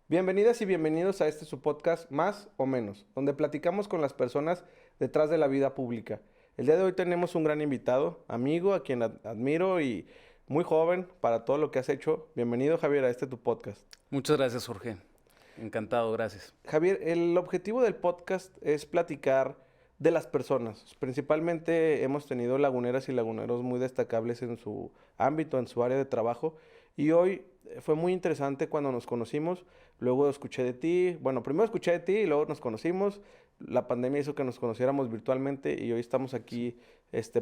Bienvenidas y bienvenidos a este su podcast Más o Menos, donde platicamos con las personas detrás de la vida pública. El día de hoy tenemos un gran invitado, amigo, a quien admiro y muy joven para todo lo que has hecho. Bienvenido, Javier, a este tu podcast. Muchas gracias, Jorge. Encantado, gracias. Javier, el objetivo del podcast es platicar de las personas. Principalmente hemos tenido laguneras y laguneros muy destacables en su ámbito, en su área de trabajo. Y hoy fue muy interesante cuando nos conocimos. Luego escuché de ti. Bueno, primero escuché de ti y luego nos conocimos. La pandemia hizo que nos conociéramos virtualmente y hoy estamos aquí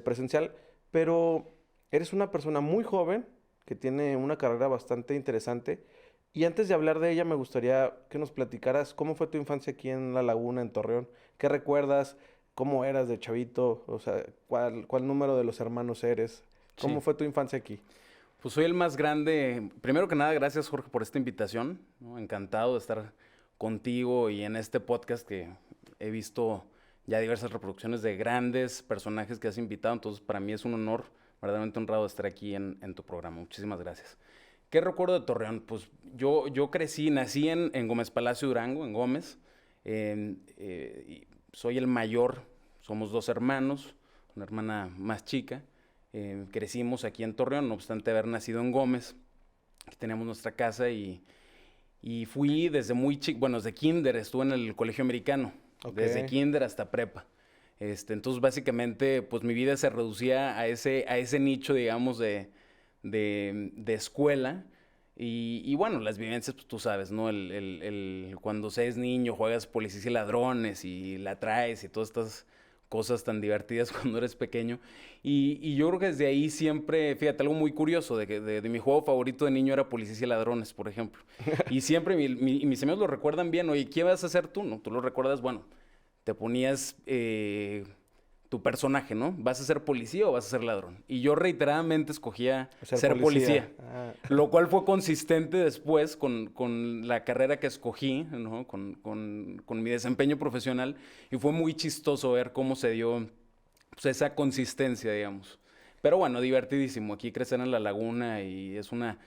presencial. Pero eres una persona muy joven que tiene una carrera bastante interesante. Y antes de hablar de ella, me gustaría que nos platicaras cómo fue tu infancia aquí en La Laguna, en Torreón. ¿Qué recuerdas? ¿Cómo eras de chavito? O sea, ¿cuál número de los hermanos eres? ¿Cómo Sí, fue tu infancia aquí? pues soy el más grande. Primero que nada, gracias, Jorge, por esta invitación, ¿no? Encantado de estar contigo y en este podcast que he visto ya diversas reproducciones de grandes personajes que has invitado. Entonces, para mí es un honor, verdaderamente honrado de estar aquí en tu programa. Muchísimas gracias. ¿Qué recuerdo de Torreón? Pues yo nací en Gómez Palacio, Durango, en Gómez. Y soy el mayor, somos dos hermanos, una hermana más chica. Crecimos aquí en Torreón, no obstante haber nacido en Gómez. Aquí teníamos nuestra casa y fui desde muy chico, bueno, desde kinder estuve en el colegio americano, Ok. desde kinder hasta prepa. Entonces, básicamente, pues mi vida se reducía a ese nicho, digamos, de escuela. Y bueno, las vivencias, pues tú sabes, ¿no? Cuando se es niño, juegas policías y ladrones y la traes y todas estas cosas tan divertidas cuando eres pequeño. Y yo creo que desde ahí siempre, fíjate, algo muy curioso, de mi juego favorito de niño era policías y ladrones, por ejemplo. Y siempre mis amigos lo recuerdan bien, oye, ¿qué vas a hacer tú? No, tú lo recuerdas, bueno, te ponías tu personaje, ¿no? ¿Vas a ser policía o vas a ser ladrón? Y yo reiteradamente escogía Ser ser policía. policía, Ah, lo cual fue consistente después con la carrera que escogí, ¿no? Con mi desempeño profesional, y fue muy chistoso ver cómo se dio pues, esa consistencia, digamos. Pero bueno, divertidísimo. Aquí crecer en la laguna y es una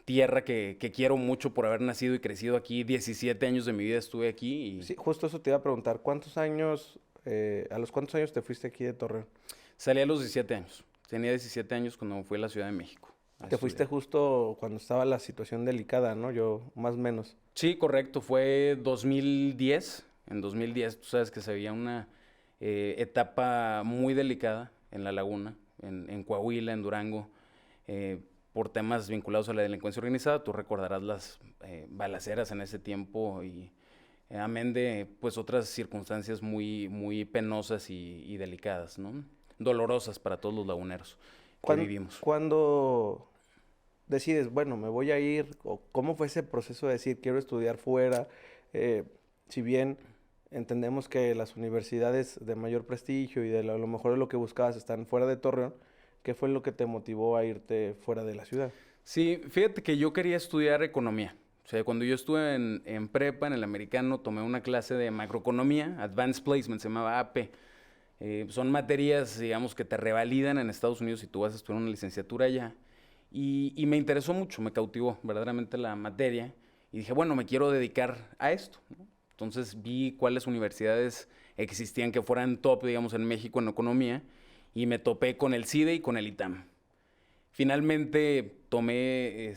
tierra que quiero mucho por haber nacido y crecido aquí. 17 años de mi vida estuve aquí y sí, justo eso te iba a preguntar. ¿A los cuántos años te fuiste aquí de Torreón? salí a los 17 años. Tenía 17 años cuando fui a la Ciudad de México a Te fuiste estudiar. justo cuando estaba la situación delicada, ¿no? Yo, más o menos. Sí, correcto. Fue 2010. En 2010, tú sabes que se veía una etapa muy delicada en la laguna, en Coahuila, en Durango, eh, por temas vinculados a la delincuencia organizada. Tú recordarás las balaceras en ese tiempo y amén de pues otras circunstancias muy, muy penosas y delicadas, ¿no? Dolorosas para todos los laguneros que vivimos. Cuando decides, bueno, me voy a ir, o cómo fue ese proceso de decir, quiero estudiar fuera? Eh, si bien entendemos que las universidades de mayor prestigio y a lo mejor lo que buscabas están fuera de Torreón, ¿qué fue lo que te motivó a irte fuera de la ciudad? Sí, fíjate que yo quería estudiar economía. O sea, cuando yo estuve en prepa, en el americano, tomé una clase de macroeconomía, Advanced Placement, se llamaba AP. Son materias, digamos, que te revalidan en Estados Unidos si tú vas a estudiar una licenciatura allá. Y me interesó mucho, me cautivó verdaderamente la materia. Y dije, bueno, me quiero dedicar a esto, ¿no? Entonces vi cuáles universidades existían que fueran top, digamos, en México en economía. Y me topé con el CIDE y con el ITAM. Finalmente tomé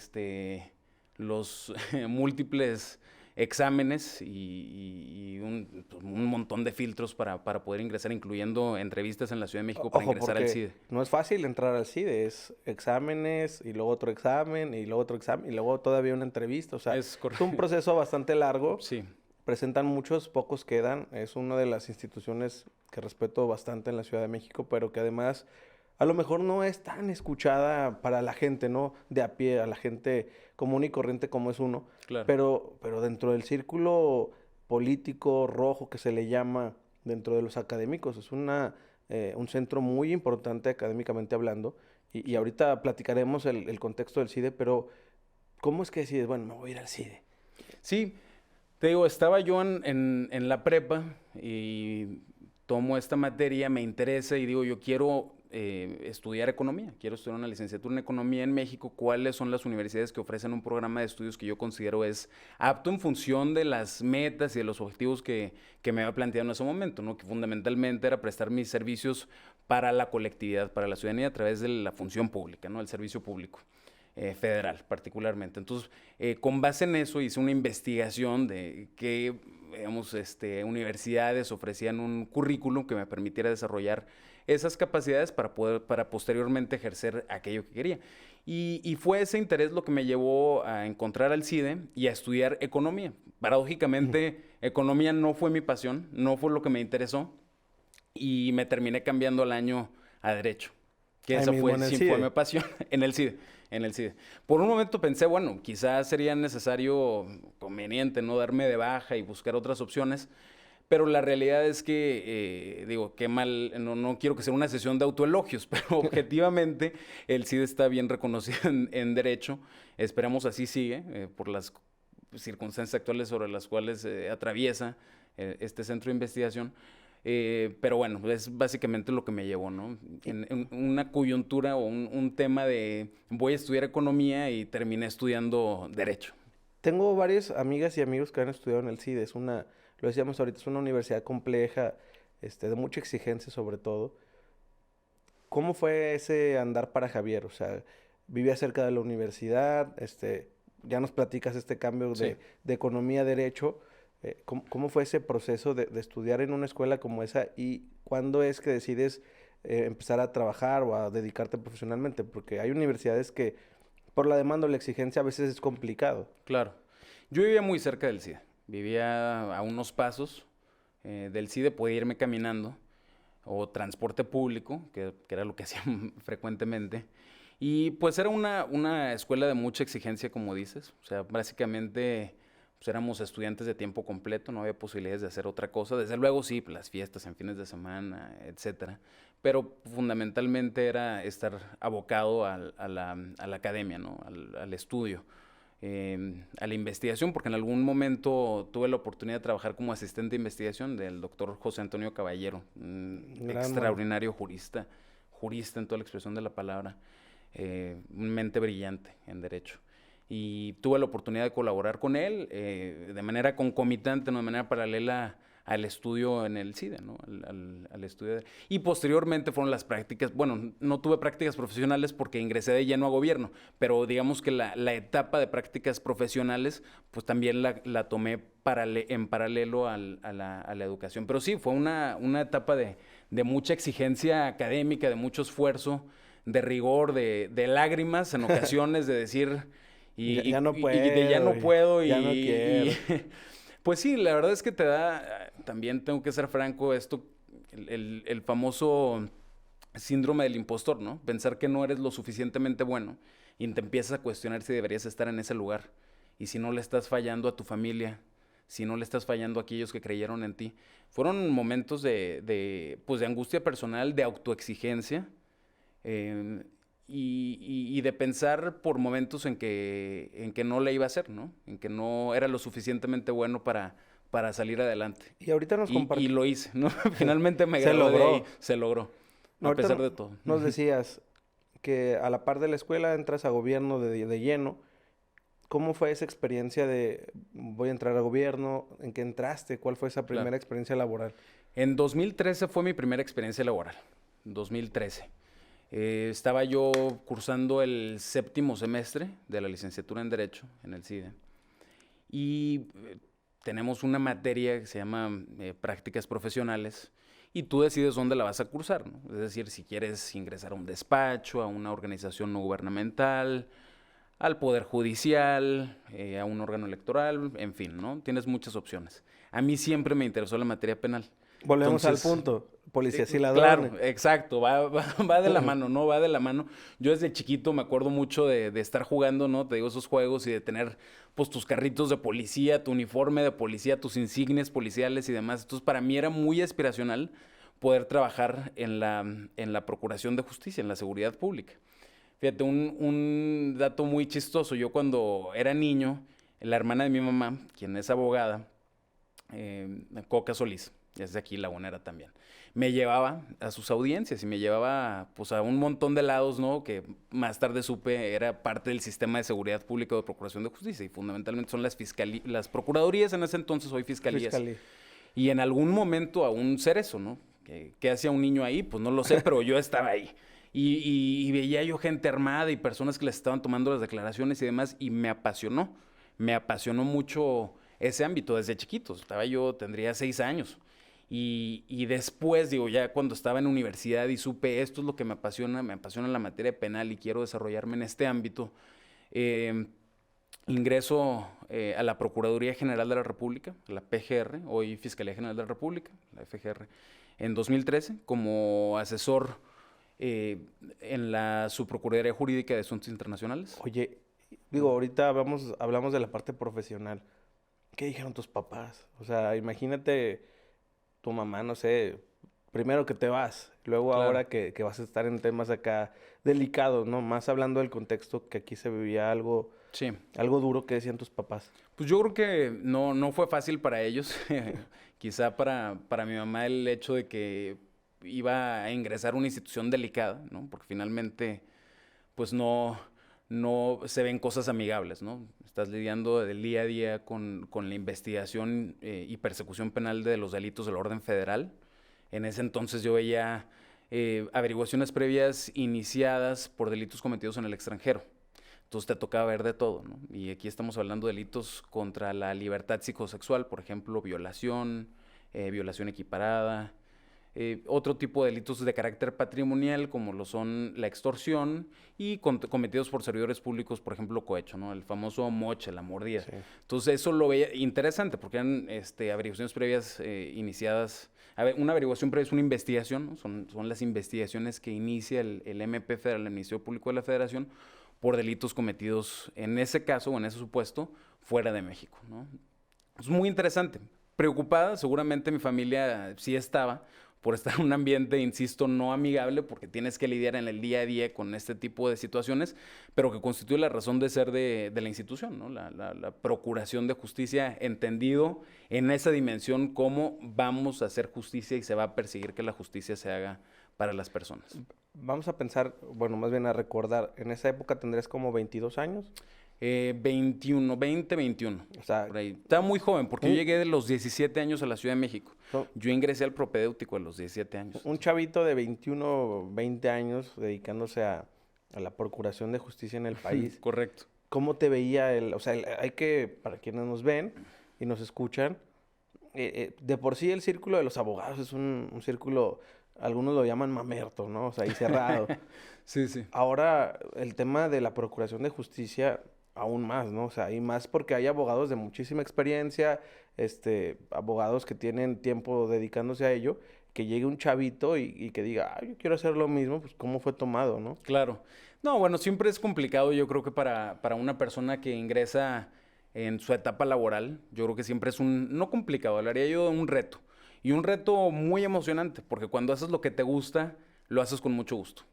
los múltiples exámenes y un montón de filtros para poder ingresar, incluyendo entrevistas en la Ciudad de México para Ojo, ingresar al porque CIDE. no es fácil entrar al CIDE, es exámenes y luego otro examen y luego otro examen y luego todavía una entrevista, o sea, Es es un correcto. proceso bastante largo. Sí, Presentan muchos, pocos quedan. Es una de las instituciones que respeto bastante en la Ciudad de México, pero que además a lo mejor no es tan escuchada para la gente, ¿no? De a pie, a la gente común y corriente como es uno. claro. Pero dentro del círculo político rojo que se le llama dentro de los académicos, es un centro muy importante académicamente hablando. Y ahorita platicaremos el contexto del CIDE, pero ¿cómo es que decides, bueno, me voy a ir al CIDE? Sí, te digo, estaba yo en la prepa y tomo esta materia, me interesa y digo, yo quiero estudiar economía, quiero estudiar una licenciatura en economía en México. ¿Cuáles son las universidades que ofrecen un programa de estudios que yo considero es apto en función de las metas y de los objetivos que me había planteado en ese momento, ¿no? Que fundamentalmente era prestar mis servicios para la colectividad, para la ciudadanía a través de la función pública, ¿no? El servicio público. Federal particularmente. Entonces, con base en eso hice una investigación de qué, digamos, universidades ofrecían un currículum que me permitiera desarrollar esas capacidades para posteriormente ejercer aquello que quería. Y fue ese interés lo que me llevó a encontrar al CIDE y a estudiar economía. Paradójicamente, economía no fue mi pasión, no fue lo que me interesó, y me terminé cambiando al año a Derecho. Que esa fue mi pasión en el CIDE. En el CIDE. Por un momento pensé, bueno, quizás sería necesario, conveniente, no darme de baja y buscar otras opciones, pero la realidad es que, digo, qué mal, no quiero que sea una sesión de autoelogios, pero objetivamente el CIDE está bien reconocido en Derecho. Esperamos así sigue, por las circunstancias actuales sobre las cuales atraviesa este centro de investigación. Pero bueno, es básicamente lo que me llevó, ¿no? En una coyuntura o un tema de voy a estudiar economía y terminé estudiando Derecho. Tengo varias amigas y amigos que han estudiado en el CIDE. Lo decíamos ahorita, es una universidad compleja, de mucha exigencia sobre todo. ¿Cómo fue ese andar para Javier? O sea, vivía cerca de la universidad, ya nos platicas este cambio de economía a derecho. ¿Cómo fue ese proceso de estudiar en una escuela como esa y cuándo es que decides empezar a trabajar o a dedicarte profesionalmente? Porque hay universidades que por la demanda o la exigencia a veces es complicado. Claro. Yo vivía muy cerca del CIDE. Vivía a unos pasos del CIDE, podía irme caminando o transporte público, que era lo que hacía frecuentemente. Y pues era una escuela de mucha exigencia, como dices. O sea, básicamente pues éramos estudiantes de tiempo completo, no había posibilidades de hacer otra cosa. Desde luego sí, las fiestas en fines de semana, etcétera. Pero fundamentalmente era estar abocado a la academia, ¿no? Al estudio. A la investigación, porque en algún momento tuve la oportunidad de trabajar como asistente de investigación del doctor José Antonio Caballero, un extraordinario jurista en toda la expresión de la palabra, una mente brillante en derecho. Y tuve la oportunidad de colaborar con él de manera concomitante, no de manera paralela al estudio en el CIDE, ¿no? Al estudio. Y posteriormente fueron las prácticas. Bueno, no tuve prácticas profesionales porque ingresé de lleno a gobierno, pero digamos que la etapa de prácticas profesionales, pues también la tomé en paralelo a la educación. Pero sí, fue una etapa de mucha exigencia académica, de mucho esfuerzo, de rigor, de lágrimas en ocasiones, de decir... Ya no puedo. Ya no puedo ya no quiero. Pues sí, la verdad es que te da, también tengo que ser franco, el famoso síndrome del impostor, ¿no? Pensar que no eres lo suficientemente bueno y te empiezas a cuestionar si deberías estar en ese lugar. Y si no le estás fallando a tu familia, si no le estás fallando a aquellos que creyeron en ti. Fueron momentos pues de angustia personal, de autoexigencia, y de pensar por momentos en que no le iba a hacer, ¿no? En que no era lo suficientemente bueno para salir adelante. Y ahorita nos y lo hice, ¿no? Finalmente me gradué de ahí. Se logró. A pesar de todo. Nos decías que a la par de la escuela entras a gobierno de lleno. ¿Cómo fue esa experiencia de voy a entrar a gobierno? ¿En qué entraste? ¿Cuál fue esa primera experiencia laboral? En 2013 fue mi primera experiencia laboral. 2013. Estaba yo cursando el 7º semestre de la licenciatura en Derecho en el CIDE y tenemos una materia que se llama prácticas profesionales y tú decides dónde la vas a cursar, ¿no? Es decir, si quieres ingresar a un despacho, a una organización no gubernamental, al Poder Judicial, a un órgano electoral, en fin, ¿no? Tienes muchas opciones. A mí siempre me interesó la materia penal. Volvemos al punto. Policías y ladrones. Claro, exacto, va de la mano, ¿no? Va de la mano. Yo desde chiquito me acuerdo mucho de estar jugando, ¿no? Te digo, esos juegos y de tener, pues, tus carritos de policía, tu uniforme de policía, tus insignias policiales y demás. Entonces, para mí era muy aspiracional poder trabajar en la procuración de justicia, en la seguridad pública. Fíjate, un dato muy chistoso. Yo cuando era niño, la hermana de mi mamá, quien es abogada, Coca Solís, es de aquí Lagunera también. Me llevaba a sus audiencias y me llevaba pues a un montón de lados, ¿no? Que más tarde supe era parte del sistema de seguridad pública o de procuración de justicia y fundamentalmente son las procuradurías en ese entonces, hoy fiscalías. Fiscalía. Y en algún momento aún ser eso, ¿no? ¿Qué hacía un niño ahí? Pues no lo sé, pero yo estaba ahí. Y veía yo gente armada y personas que les estaban tomando las declaraciones y demás, y me apasionó. Me apasionó mucho ese ámbito desde chiquito. Tendría 6 años. Y después, digo, ya cuando estaba en universidad y supe esto es lo que me apasiona la materia penal y quiero desarrollarme en este ámbito, ingreso a la Procuraduría General de la República, la PGR, hoy Fiscalía General de la República, la FGR, en 2013 como asesor en la Subprocuraduría Jurídica de Asuntos Internacionales. Oye, digo, ahorita hablamos de la parte profesional. ¿Qué dijeron tus papás? O sea, imagínate tu mamá, no sé, primero que te vas, luego Claro. ahora que vas a estar en temas acá delicados, ¿no? Más hablando del contexto que aquí se vivía algo Sí. duro. ¿Que decían tus papás? Pues yo creo que no fue fácil para ellos. Quizá para mi mamá el hecho de que iba a ingresar a una institución delicada, ¿no? Porque finalmente, pues no se ven cosas amigables, ¿no? Estás lidiando del día a día con la investigación y persecución penal de los delitos del orden federal. En ese entonces yo veía averiguaciones previas iniciadas por delitos cometidos en el extranjero. Entonces te tocaba ver de todo, ¿no? Y aquí estamos hablando de delitos contra la libertad psicosexual, por ejemplo, violación, violación equiparada, otro tipo de delitos de carácter patrimonial, como lo son la extorsión y cometidos por servidores públicos, por ejemplo, cohecho, ¿no? El famoso moche, la mordida. Sí. Entonces eso lo veía interesante porque eran averiguaciones previas iniciadas. A ver, una averiguación previa es una investigación, ¿no? Son las investigaciones que inicia el MP Federal, el Ministerio Público de la Federación, por delitos cometidos en ese caso o en ese supuesto fuera de México, ¿no? Es muy interesante. Preocupada, seguramente mi familia sí estaba por estar en un ambiente, insisto, no amigable, porque tienes que lidiar en el día a día con este tipo de situaciones, pero que constituye la razón de ser de la institución, ¿no? La procuración de justicia, entendido en esa dimensión cómo vamos a hacer justicia y se va a perseguir que la justicia se haga para las personas. Vamos a pensar, bueno, más bien a recordar, en esa época tendrías como 22 años. 21. O sea, Por ahí. Estaba muy joven porque yo llegué de los 17 años a la Ciudad de México. no, Yo ingresé al propedéutico a los 17 años. un chavito de 21, 20 años dedicándose a la procuración de justicia en el país. Correcto. ¿Cómo te veía o sea, hay que, para quienes nos ven y nos escuchan, de por sí el círculo de los abogados es un círculo, algunos lo llaman mamerto, ¿no? O sea, ahí cerrado. Sí, sí. Ahora, el tema de la procuración de justicia, aún más, ¿no? O sea, y más porque hay abogados de muchísima experiencia, abogados que tienen tiempo dedicándose a ello, que llegue un chavito y que diga, yo quiero hacer lo mismo, pues cómo fue tomado, ¿no? Claro. No, bueno, siempre es complicado, yo creo que para una persona que ingresa en su etapa laboral, yo creo que siempre es no complicado, hablaría yo de un reto. Y un reto muy emocionante, porque cuando haces lo que te gusta, lo haces con mucho gusto.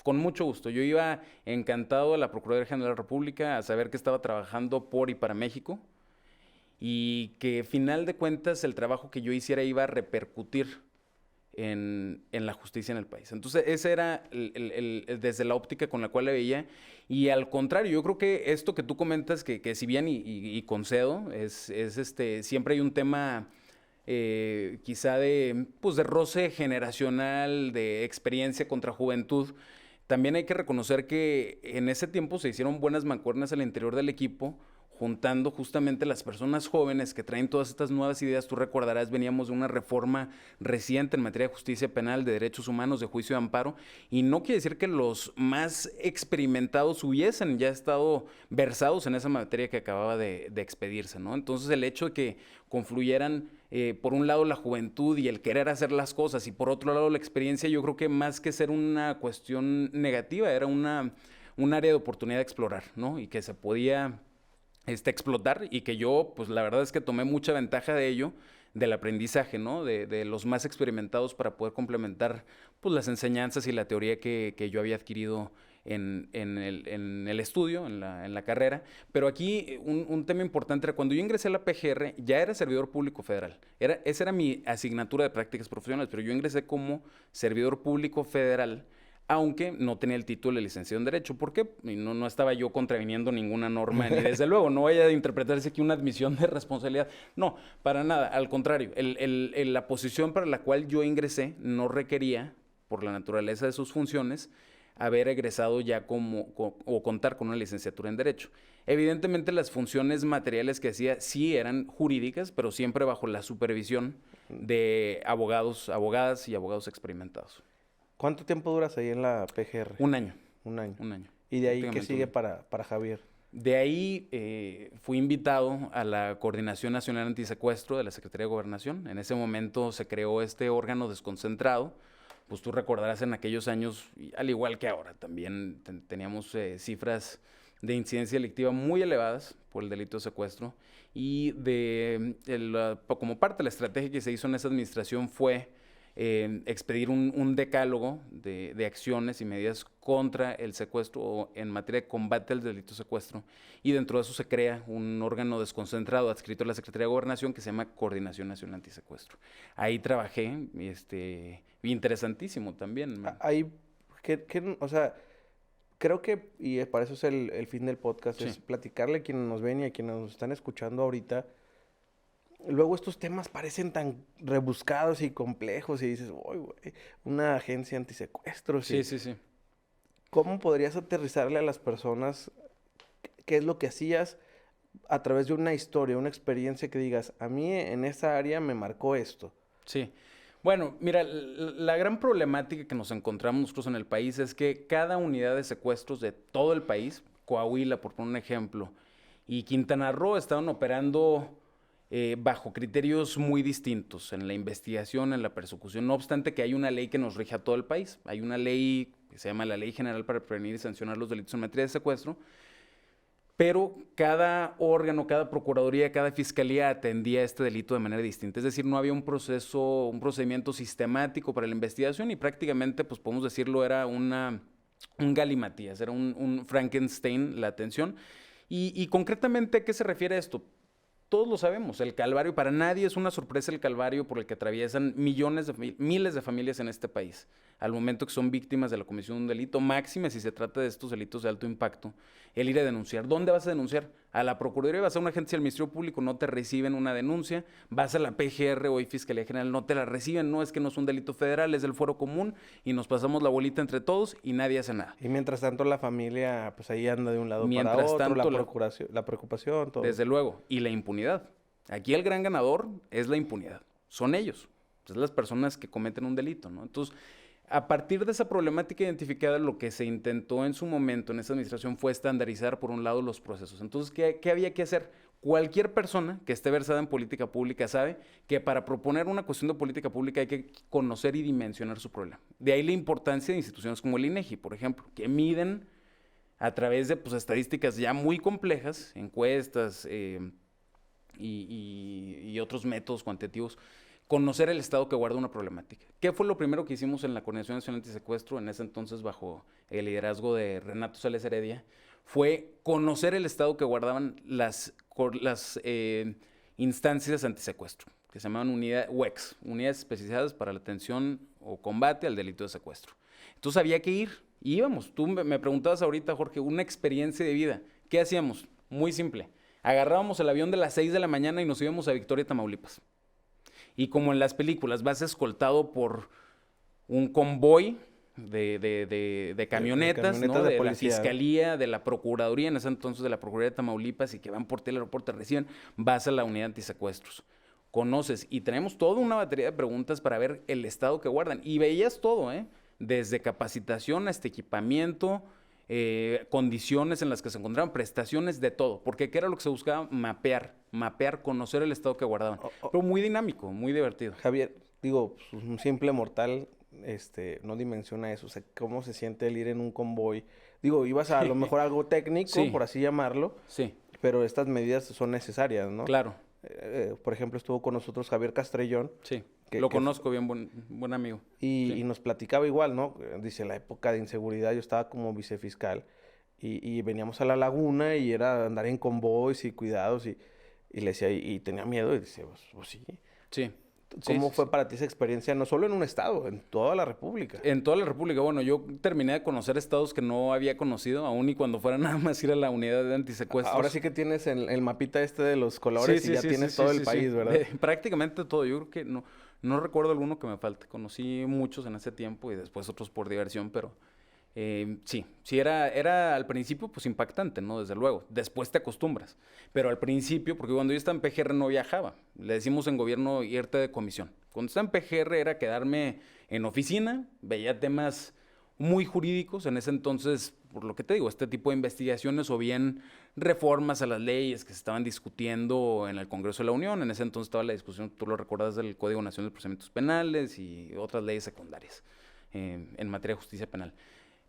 Con mucho gusto. Yo iba encantado a la Procuraduría General de la República a saber que estaba trabajando por y para México y que, final de cuentas, el trabajo que yo hiciera iba a repercutir en la justicia en el país. Entonces, ese era desde la óptica con la cual le veía. Y al contrario, yo creo que esto que tú comentas, que si bien y concedo, siempre hay un tema quizá pues de roce generacional, de experiencia contra juventud. También hay que reconocer que en ese tiempo se hicieron buenas mancuernas al interior del equipo, juntando justamente las personas jóvenes que traen todas estas nuevas ideas. Tú recordarás, veníamos de una reforma reciente en materia de justicia penal, de derechos humanos, de juicio de amparo, y no quiere decir que los más experimentados hubiesen ya estado versados en esa materia que acababa de expedirse, ¿no? Entonces, el hecho de que confluyeran por un lado la juventud y el querer hacer las cosas y por otro lado la experiencia, yo creo que más que ser una cuestión negativa, era un área de oportunidad de explorar, ¿no? Y que se podía explotar y que yo, pues la verdad es que tomé mucha ventaja de ello, del aprendizaje, ¿no? De los más experimentados para poder complementar, pues, las enseñanzas y la teoría que yo había adquirido en el estudio, en la carrera. Pero aquí un tema importante era cuando yo ingresé a la PGR, ya era servidor público federal. Esa era mi asignatura de prácticas profesionales, pero yo ingresé como servidor público federal, aunque no tenía el título de licenciado en Derecho. ¿Por qué? No estaba yo contraviniendo ninguna norma, ni desde luego, no vaya a interpretarse aquí una admisión de responsabilidad. No, para nada, al contrario. La posición para la cual yo ingresé no requería, por la naturaleza de sus funciones, haber egresado ya o contar con una licenciatura en Derecho. Evidentemente las funciones materiales que hacía sí eran jurídicas, pero siempre bajo la supervisión de abogados, abogadas y abogados experimentados. ¿Cuánto tiempo duras ahí en la PGR? Un año. Un año. Un año. ¿Y de ahí qué sigue para Javier? De ahí fui invitado a la Coordinación Nacional Antisecuestro de la Secretaría de Gobernación. En ese momento se creó este órgano desconcentrado. Pues tú recordarás en aquellos años, al igual que ahora, también teníamos cifras de incidencia delictiva muy elevadas por el delito de secuestro. Y como parte de la estrategia que se hizo en esa administración fue expedir un decálogo de acciones y medidas contra el secuestro o en materia de combate al delito de secuestro. Y dentro de eso se crea un órgano desconcentrado adscrito a la Secretaría de Gobernación que se llama Coordinación Nacional Antisecuestro. Ahí trabajé, interesantísimo también. Ahí, o sea, creo que, y para eso es el fin del podcast, Sí. es platicarle a quienes nos ven y a quienes nos están escuchando ahorita. Luego estos temas parecen tan rebuscados y complejos y dices, uy, güey, una agencia antisecuestros. Sí, sí, sí. ¿Cómo podrías aterrizarle a las personas qué es lo que hacías a través de una historia, una experiencia que digas, a mí en esa área me marcó esto? Sí. Bueno, mira, la gran problemática que nos encontramos nosotros en el país es que cada unidad de secuestros de todo el país, Coahuila, por poner un ejemplo, y Quintana Roo estaban operando bajo criterios muy distintos en la investigación, en la persecución. No obstante que hay una ley que nos rige a todo el país. Hay una ley que se llama la Ley General para Prevenir y Sancionar los Delitos en Materia de Secuestro, pero cada órgano, cada procuraduría, cada fiscalía atendía este delito de manera distinta. Es decir, no había un procedimiento sistemático para la investigación y prácticamente, pues podemos decirlo, era un galimatías, era un Frankenstein la atención. Y concretamente, ¿a qué se refiere esto? Todos lo sabemos, el calvario, para nadie es una sorpresa el calvario por el que atraviesan miles de familias en este país, al momento que son víctimas de la comisión de un delito, máxime si se trata de estos delitos de alto impacto, el ir a denunciar. ¿Dónde vas a denunciar? A la Procuraduría, vas a una agencia del Ministerio Público, no te reciben una denuncia, vas a la PGR, hoy Fiscalía General, no te la reciben, no es que no es un delito federal, es del fuero común y nos pasamos la bolita entre todos y nadie hace nada. Y mientras tanto la familia, pues ahí anda de un lado Mientras para otro, tanto, la preocupación, todo. Desde luego, y la impunidad. Aquí el gran ganador es la impunidad, son ellos, son las personas que cometen un delito, ¿no? Entonces, a partir de esa problemática identificada, lo que se intentó en su momento en esa administración fue estandarizar, por un lado, los procesos. Entonces, ¿qué había que hacer? Cualquier persona que esté versada en política pública sabe que para proponer una cuestión de política pública hay que conocer y dimensionar su problema. De ahí la importancia de instituciones como el INEGI, por ejemplo, que miden a través de estadísticas ya muy complejas, encuestas y otros métodos cuantitativos, conocer el estado que guarda una problemática. ¿Qué fue lo primero que hicimos en la Coordinación Nacional Antisecuestro, en ese entonces bajo el liderazgo de Renato Sales Heredia? Fue conocer el estado que guardaban las instancias antisecuestro, que se llamaban UEX, Unidades Especializadas para la Atención o Combate al Delito de Secuestro. Entonces había que ir, y íbamos. Tú me preguntabas ahorita, Jorge, una experiencia de vida. ¿Qué hacíamos? Muy simple. Agarrábamos el avión de las 6 de la mañana y nos íbamos a Victoria, Tamaulipas. Y como en las películas, vas escoltado por un convoy de camionetas, ¿no? De la Fiscalía, de la Procuraduría, en ese entonces de la Procuraduría de Tamaulipas, y que van por ti al aeropuerto, te reciben, vas a la unidad antisecuestros. Conoces, y tenemos toda una batería de preguntas para ver el estado que guardan. Y veías todo, desde capacitación hasta equipamiento, condiciones en las que se encontraban, prestaciones, de todo. Porque ¿qué era lo que se buscaba? Mapear, conocer el estado que guardaban. Pero muy dinámico, muy divertido. Javier, digo, pues, un simple mortal no dimensiona eso. O sea, ¿cómo se siente el ir en un convoy? Digo, ibas a lo mejor algo técnico, Sí. por así llamarlo. Sí. Pero estas medidas son necesarias, ¿no? Claro. Por ejemplo, estuvo con nosotros Javier Castrellón, Sí. Lo conozco bien, buen amigo. Y nos platicaba igual, ¿no? Dice, la época de inseguridad, yo estaba como vicefiscal y veníamos a la laguna y era andar en convoys y cuidados y le decía, y tenía miedo y dice, pues sí. Sí. ¿Cómo fue para ti esa experiencia, no solo en un estado, en toda la República? En toda la República. Bueno, yo terminé de conocer estados que no había conocido, aún y cuando fuera nada más ir a la unidad de antisecuestros. Ahora sí que tienes el mapita de los colores y ya tienes todo el país, ¿verdad? Prácticamente todo. Yo creo que no recuerdo alguno que me falte. Conocí muchos en ese tiempo y después otros por diversión, pero sí, era al principio pues impactante, ¿no? Desde luego. Después te acostumbras. Pero al principio, porque cuando yo estaba en PGR no viajaba. Le decimos en gobierno irte de comisión. Cuando estaba en PGR era quedarme en oficina, veía temas muy jurídicos. En ese entonces, por lo que te digo, este tipo de investigaciones o bien reformas a las leyes que se estaban discutiendo en el Congreso de la Unión. En ese entonces estaba la discusión, tú lo recuerdas, del Código Nacional de Procedimientos Penales y otras leyes secundarias en materia de justicia penal.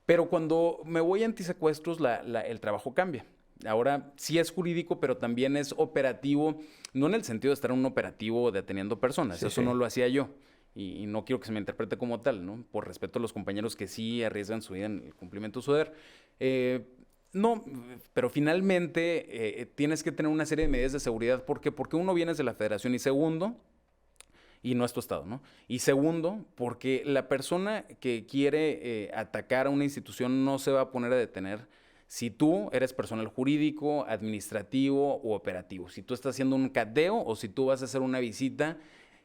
Pero cuando me voy a antisecuestros, el trabajo cambia. Ahora sí es jurídico, pero también es operativo, no en el sentido de estar en un operativo deteniendo personas, eso no lo hacía yo. Y no quiero que se me interprete como tal, ¿no? Por respeto a los compañeros que sí arriesgan su vida en el cumplimiento de su deber. No, pero finalmente tienes que tener una serie de medidas de seguridad. ¿Por qué? Porque uno, vienes de la federación y segundo, y no es tu estado, ¿no? Y segundo, porque la persona que quiere atacar a una institución no se va a poner a detener si tú eres personal jurídico, administrativo u operativo. Si tú estás haciendo un cateo o si tú vas a hacer una visita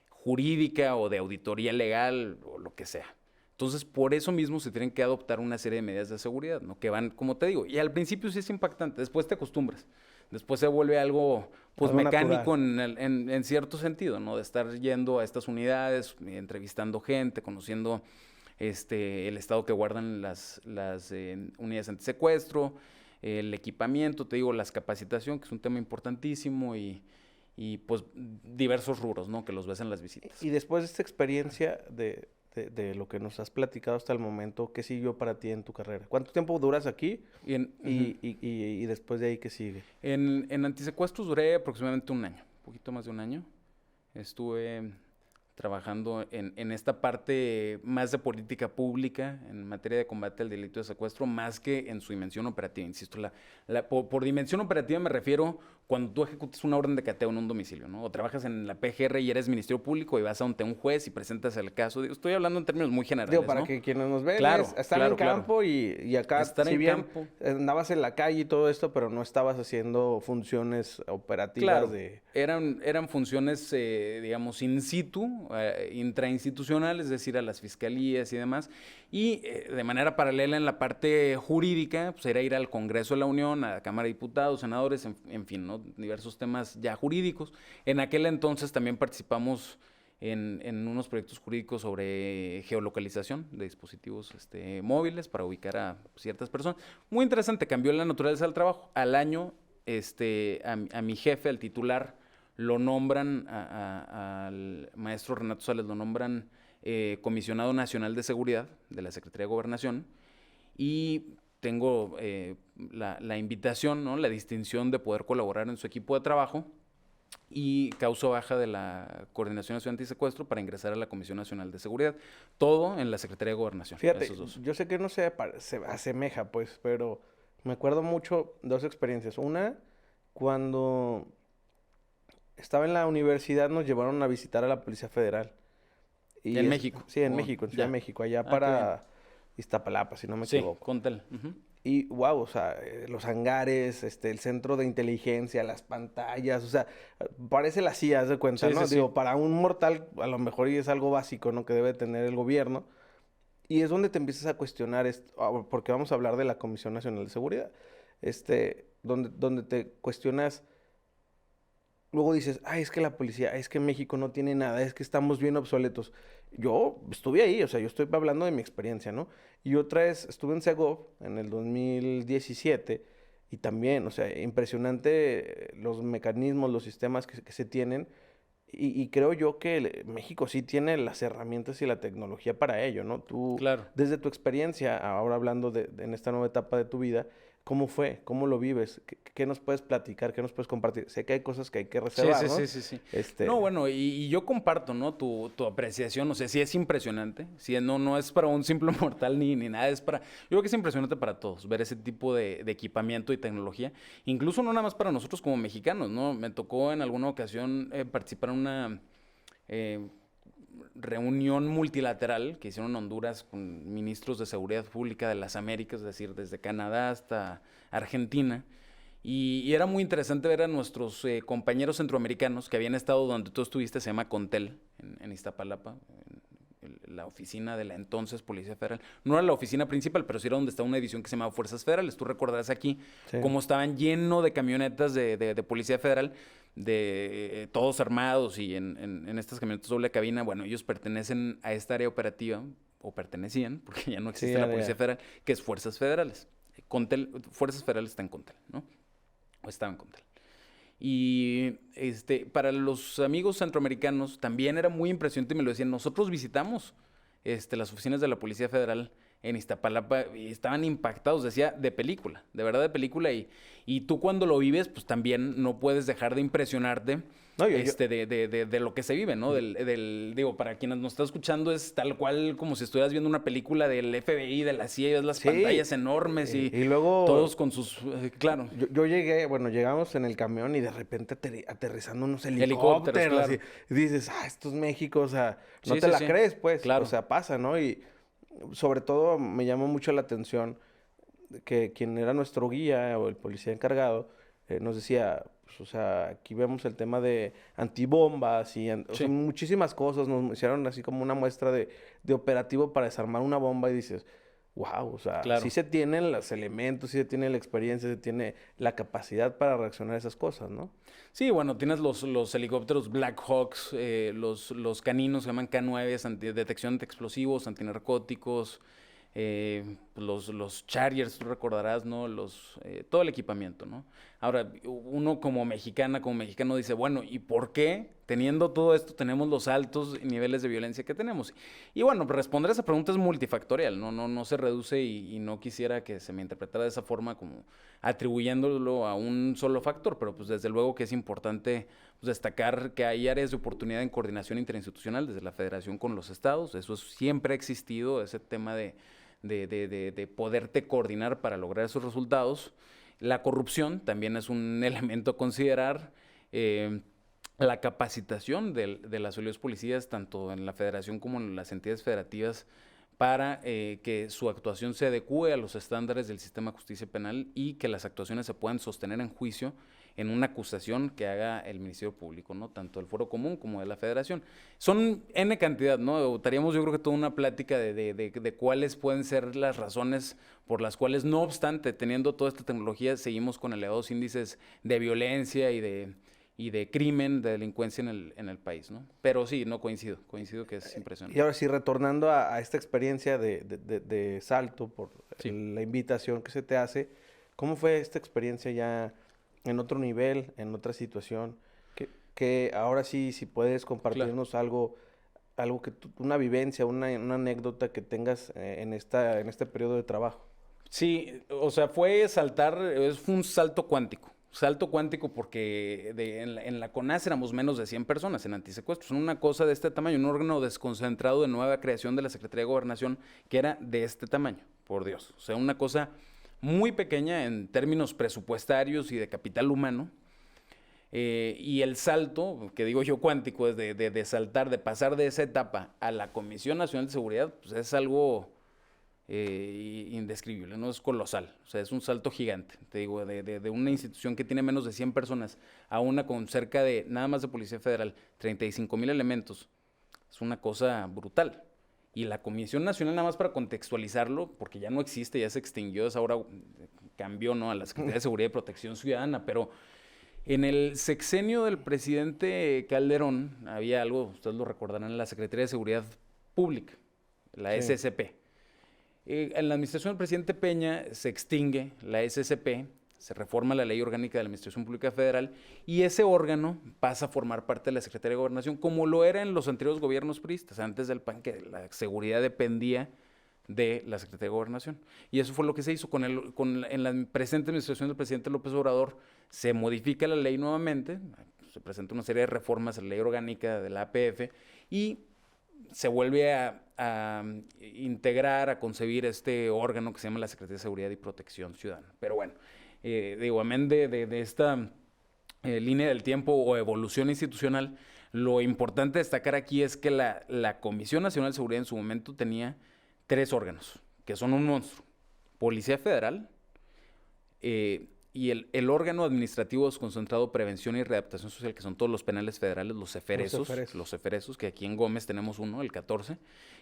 jurídica o de auditoría legal o lo que sea. Entonces, por eso mismo se tienen que adoptar una serie de medidas de seguridad, ¿no? Que van, como te digo, y al principio sí es impactante, después te acostumbras. Después se vuelve algo, pues, algo mecánico en cierto sentido, ¿no? De estar yendo a estas unidades, entrevistando gente, conociendo el estado que guardan las unidades antisecuestro, el equipamiento, te digo, las capacitación, que es un tema importantísimo y pues diversos rubros, ¿no? Que los ves en las visitas. Y después de esta experiencia de lo que nos has platicado hasta el momento, ¿qué siguió para ti en tu carrera? ¿Cuánto tiempo duras aquí? Y después de ahí, ¿qué sigue? En antisecuestros duré aproximadamente un año, un poquito más de un año. Estuve trabajando en esta parte más de política pública en materia de combate al delito de secuestro, más que en su dimensión operativa. Insisto, por dimensión operativa me refiero cuando tú ejecutas una orden de cateo en un domicilio, ¿no? O trabajas en la PGR y eres Ministerio Público y vas ante un juez y presentas el caso. Estoy hablando en términos muy generales, digo, para ¿no? que quienes nos ven, estar en campo y acá, estar si en bien campo. Andabas en la calle y todo esto, pero no estabas haciendo funciones operativas eran funciones, digamos, in situ, intrainstitucionales, es decir, a las fiscalías y demás. Y de manera paralela en la parte jurídica, pues era ir al Congreso de la Unión, a la Cámara de Diputados, senadores, en fin, ¿no? Diversos temas ya jurídicos. En aquel entonces también participamos en unos proyectos jurídicos sobre geolocalización de dispositivos móviles para ubicar a ciertas personas. Muy interesante, cambió la naturaleza del trabajo. Al año, a mi jefe, al titular, lo nombran, al maestro Renato Sales, lo nombran comisionado nacional de seguridad de la Secretaría de Gobernación, y tengo la invitación, ¿no? La distinción de poder colaborar en su equipo de trabajo, y causo baja de la Coordinación Nacional Antisecuestro para ingresar a la Comisión Nacional de Seguridad. Todo en la Secretaría de Gobernación. Fíjate, yo sé que no se asemeja, pues, pero me acuerdo mucho de dos experiencias. Una, cuando estaba en la universidad, nos llevaron a visitar a la Policía Federal. Y ¿en México? Sí, en México, en Ciudad de México, allá para Iztapalapa, si no me equivoco. Sí, Contel. Y wow, o sea, los hangares, el centro de inteligencia, las pantallas, o sea, parece la CIA, haz de cuenta, ¿no? Digo, para un mortal a lo mejor y es algo básico, ¿no? Que debe tener el gobierno. Y es donde te empiezas a cuestionar, porque vamos a hablar de la Comisión Nacional de Seguridad, donde te cuestionas. Luego dices, es que la policía, es que México no tiene nada, es que estamos bien obsoletos. Yo estuve ahí, o sea, yo estoy hablando de mi experiencia, ¿no? Y otra vez estuve en Segov en el 2017 y también, o sea, impresionante los mecanismos, los sistemas que se tienen. Y creo yo que México sí tiene las herramientas y la tecnología para ello, ¿no? Tú, claro, desde tu experiencia, ahora hablando en esta nueva etapa de tu vida, ¿Cómo fue? ¿Cómo lo vives? ¿Qué nos puedes platicar? ¿Qué nos puedes compartir? Sé que hay cosas que hay que Sí, reservar, sí, ¿no? sí, sí, sí. No, bueno, y yo comparto, ¿no? Tu apreciación, o sea, sí es impresionante, sí, no es para un simple mortal ni nada, es para, yo creo que es impresionante para todos ver ese tipo de equipamiento y tecnología, incluso no nada más para nosotros como mexicanos, ¿no? Me tocó en alguna ocasión participar en una eh, reunión multilateral que hicieron en Honduras con ministros de seguridad pública de las Américas, es decir, desde Canadá hasta Argentina. Y era muy interesante ver a nuestros compañeros centroamericanos que habían estado donde tú estuviste, se llama Contel, en Iztapalapa, en la oficina de la entonces Policía Federal. No era la oficina principal, pero sí era donde está una división que se llamaba Fuerzas Federales. Tú recordarás aquí Sí. cómo estaban lleno de camionetas de Policía Federal, de todos armados y en estas camionetas doble cabina. Bueno, ellos pertenecen a esta área operativa, o pertenecían, porque ya no Sí, existe la Policía Federal, que es Fuerzas Federales. Contel, Fuerzas Federales está en Contel, ¿no? O estaba en Contel. Y para los amigos centroamericanos también era muy impresionante y me lo decían. Nosotros visitamos las oficinas de la Policía Federal en Iztapalapa y estaban impactados, decía, de película, de verdad de película. Y tú cuando lo vives, pues también no puedes dejar de impresionarte No, de lo que se vive, ¿no? Digo, para quienes nos están escuchando es tal cual como si estuvieras viendo una película del FBI, de la CIA, y ves las sí, pantallas enormes y y luego todos con sus, claro, yo llegué, bueno, llegamos en el camión y de repente aterrizando unos helicópteros, helicópteros claro. y dices, esto es México, o sea, no Sí, te sí, la sí. crees, pues, Claro. o sea, pasa, ¿no? Y sobre todo me llamó mucho la atención que quien era nuestro guía o el policía encargado nos decía, pues, o sea, aquí vemos el tema de antibombas y o sea, Sí, muchísimas cosas, nos hicieron así como una muestra de operativo para desarmar una bomba y dices, wow, o sea, sí claro. se tienen los elementos, sí se tiene la experiencia, se tiene la capacidad para reaccionar a esas cosas, ¿no? Sí, bueno, tienes los helicópteros Black Hawks, los caninos se llaman K9, detección de explosivos, antinarcóticos, los Chargers, tú recordarás, ¿no? Todo el equipamiento, ¿no? Ahora, uno como mexicano dice, bueno, ¿y por qué teniendo todo esto tenemos los altos niveles de violencia que tenemos? Y bueno, responder a esa pregunta es multifactorial, no se reduce y no quisiera que se me interpretara de esa forma como atribuyéndolo a un solo factor, pero pues desde luego que es importante pues, destacar que hay áreas de oportunidad en coordinación interinstitucional desde la federación con los estados, eso siempre ha existido, ese tema de poderte coordinar para lograr esos resultados. La corrupción también es un elemento a considerar. La capacitación de las autoridades policías, tanto en la federación como en las entidades federativas, para que su actuación se adecue a los estándares del sistema de justicia penal y que las actuaciones se puedan sostener en juicio en una acusación que haga el Ministerio Público, ¿no? Tanto del Foro Común como de la Federación. Son N cantidad, ¿no? Estaríamos yo creo que toda una plática de cuáles pueden ser las razones por las cuales, no obstante, teniendo toda esta tecnología, seguimos con elevados índices de violencia y de crimen, de delincuencia en el país, ¿no? Pero sí, no coincido que es Y impresionante. ahora sí, retornando a esta experiencia de Salto, por Sí. la invitación que se te hace, ¿cómo fue esta experiencia ya en otro nivel, en otra situación? Que ahora sí, si puedes Claro. compartirnos algo que una vivencia, una anécdota que tengas en este periodo de trabajo. Sí, o sea, fue un salto cuántico. Salto cuántico porque en la CONAS éramos menos de 100 personas en antisecuestros. Una cosa de este tamaño, un órgano desconcentrado de nueva creación de la Secretaría de Gobernación que era de este tamaño, por Dios. O sea, una cosa muy pequeña en términos presupuestarios y de capital humano. Y el salto, que digo yo cuántico, es de saltar, de pasar de esa etapa a la Comisión Nacional de Seguridad, pues es algo indescribible, ¿no? Es colosal, o sea, es un salto gigante, te digo, de una institución que tiene menos de 100 personas a una con cerca de, nada más de Policía Federal, 35,000 elementos, es una cosa brutal. Y la Comisión Nacional, nada más para contextualizarlo, porque ya no existe, ya se extinguió, es ahora cambió, ¿no? A la Secretaría de Seguridad y Protección Ciudadana, pero en el sexenio del presidente Calderón había algo, ustedes lo recordarán, en la Secretaría de Seguridad Pública, la Sí. SSP. En la administración del presidente Peña se extingue la SSP, se reforma la Ley Orgánica de la Administración Pública Federal y ese órgano pasa a formar parte de la Secretaría de Gobernación, como lo era en los anteriores gobiernos priistas, antes del PAN, que la seguridad dependía de la Secretaría de Gobernación. Y eso fue lo que se hizo en la presente administración del presidente López Obrador. Se modifica la ley nuevamente, se presenta una serie de reformas a la ley orgánica de la APF y se vuelve a integrar, a concebir este órgano que se llama la Secretaría de Seguridad y Protección Ciudadana. Pero bueno, digo, amén de esta línea del tiempo o evolución institucional, lo importante destacar aquí es que la Comisión Nacional de Seguridad en su momento tenía 3 órganos, que son un monstruo. Policía Federal, y el órgano administrativo desconcentrado de prevención y readaptación social, que son todos los penales federales, los ceferesos, que aquí en Gómez tenemos uno, el 14.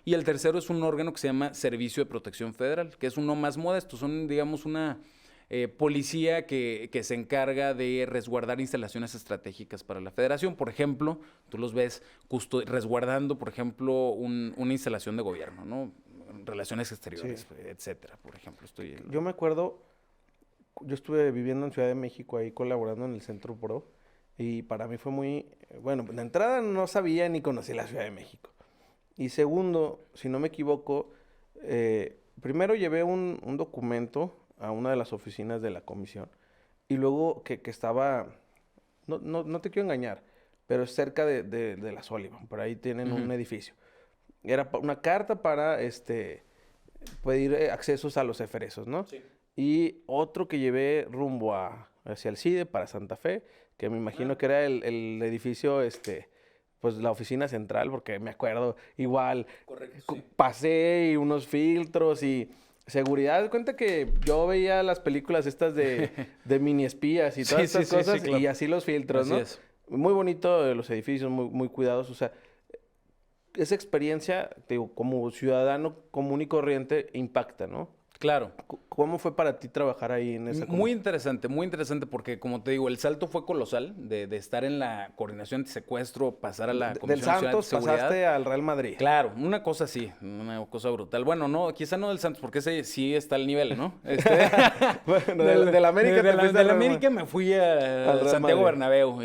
Y el tercero es un órgano que se llama Servicio de Protección Federal, que es uno más modesto. Son, digamos, una policía que se encarga de resguardar instalaciones estratégicas para la federación. Por ejemplo, tú los ves resguardando, por ejemplo, una instalación de gobierno, ¿no? Relaciones exteriores, etcétera, por ejemplo. Yo me acuerdo, yo estuve viviendo en Ciudad de México ahí colaborando en el Centro Pro y para mí fue muy, bueno, de entrada no sabía ni conocía la Ciudad de México. Y segundo, si no me equivoco, primero llevé un documento a una de las oficinas de la comisión y luego que estaba, no te quiero engañar, pero es cerca de la Sullivan, por ahí tienen un edificio. Era una carta para pedir accesos a los ceferesos, ¿no? Sí. Y otro que llevé rumbo hacia el CIDE para Santa Fe, que me imagino que era el edificio, pues la oficina central, porque me acuerdo igual. Correcto, sí. Pasé y unos filtros y seguridad. Cuenta que yo veía las películas estas de mini espías y todas estas cosas, claro. Y así los filtros, así, ¿no? Es. Muy bonito los edificios, muy, muy cuidados, o sea, esa experiencia, te digo, como ciudadano común y corriente, impacta, ¿no? Claro. ¿Cómo fue para ti trabajar ahí en esa muy interesante porque, como te digo, el salto fue colosal de estar en la coordinación antisecuestro, pasar a la Comisión Nacional de Seguridad. Del Santos pasaste al Real Madrid. Claro, una cosa así, una cosa brutal. Bueno, no, quizá no del Santos, porque ese sí está al nivel, ¿no? Bueno, del América te fuiste del América me fui a Santiago Bernabéu.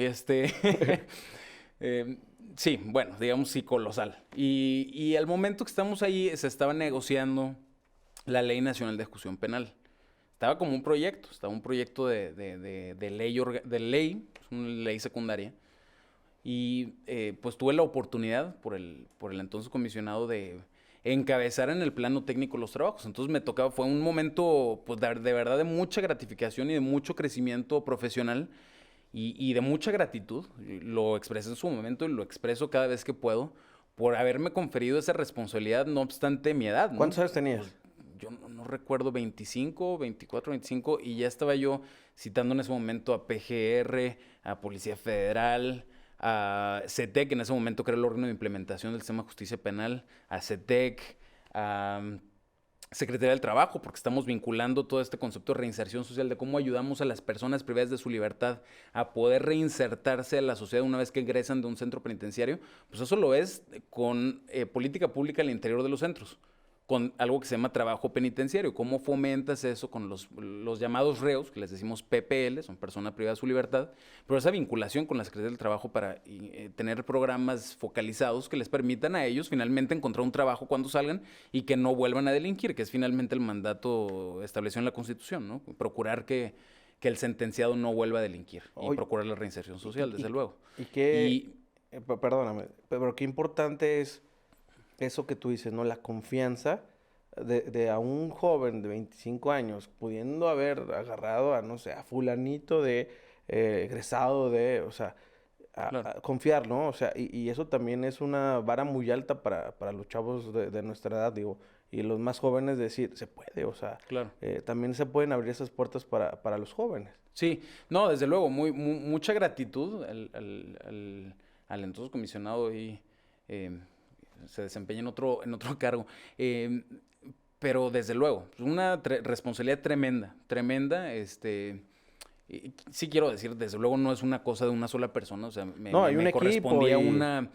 Sí, bueno, digamos sí, colosal. Y al momento que estamos ahí, se estaba negociando la Ley Nacional de Ejecución Penal. Estaba como un proyecto de ley, una ley secundaria. Y pues tuve la oportunidad por el entonces comisionado de encabezar en el plano técnico los trabajos. Entonces me tocaba, fue un momento pues de verdad de mucha gratificación y de mucho crecimiento profesional y de mucha gratitud. Lo expresé en su momento y lo expreso cada vez que puedo por haberme conferido esa responsabilidad, no obstante mi edad, ¿no? ¿Cuántos años tenías? Pues, yo no recuerdo, 25, 24, 25, y ya estaba yo citando en ese momento a PGR, a Policía Federal, a CETEC, en ese momento que era el órgano de implementación del sistema de justicia penal, a CETEC, a Secretaría del Trabajo, porque estamos vinculando todo este concepto de reinserción social, de cómo ayudamos a las personas privadas de su libertad a poder reinsertarse a la sociedad una vez que egresan de un centro penitenciario. Pues eso lo es con política pública al interior de los centros, con algo que se llama trabajo penitenciario. ¿Cómo fomentas eso con los llamados reos, que les decimos PPL, son personas privadas de su libertad? Pero esa vinculación con la Secretaría del Trabajo para tener programas focalizados que les permitan a ellos finalmente encontrar un trabajo cuando salgan y que no vuelvan a delinquir, que es finalmente el mandato establecido en la Constitución, ¿no? Procurar que el sentenciado no vuelva a delinquir y procurar la reinserción social, desde luego. Perdóname, pero qué importante es eso que tú dices, ¿no? La confianza de a un joven de 25 años pudiendo haber agarrado a, no sé, a fulanito de egresado de, o sea, claro. a confiar, ¿no? O sea, y eso también es una vara muy alta para los chavos de nuestra edad, digo, y los más jóvenes decir, se puede, o sea, claro. También se pueden abrir esas puertas para los jóvenes. Sí, no, desde luego, mucha gratitud al entonces comisionado y se desempeña en otro cargo. Pero desde luego, una responsabilidad tremenda. Sí quiero decir, desde luego no es una cosa de una sola persona, o sea, me correspondía una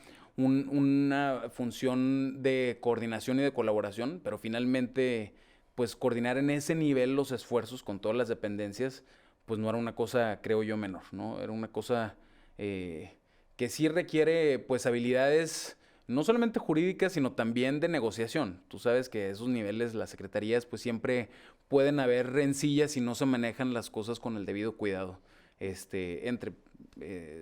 función de coordinación y de colaboración, pero finalmente, pues coordinar en ese nivel los esfuerzos con todas las dependencias, pues no era una cosa, creo yo, menor, ¿no? Era una cosa que sí requiere, pues, habilidades no solamente jurídica, sino también de negociación. Tú sabes que esos niveles, las secretarías, pues siempre pueden haber rencillas si no se manejan las cosas con el debido cuidado, entre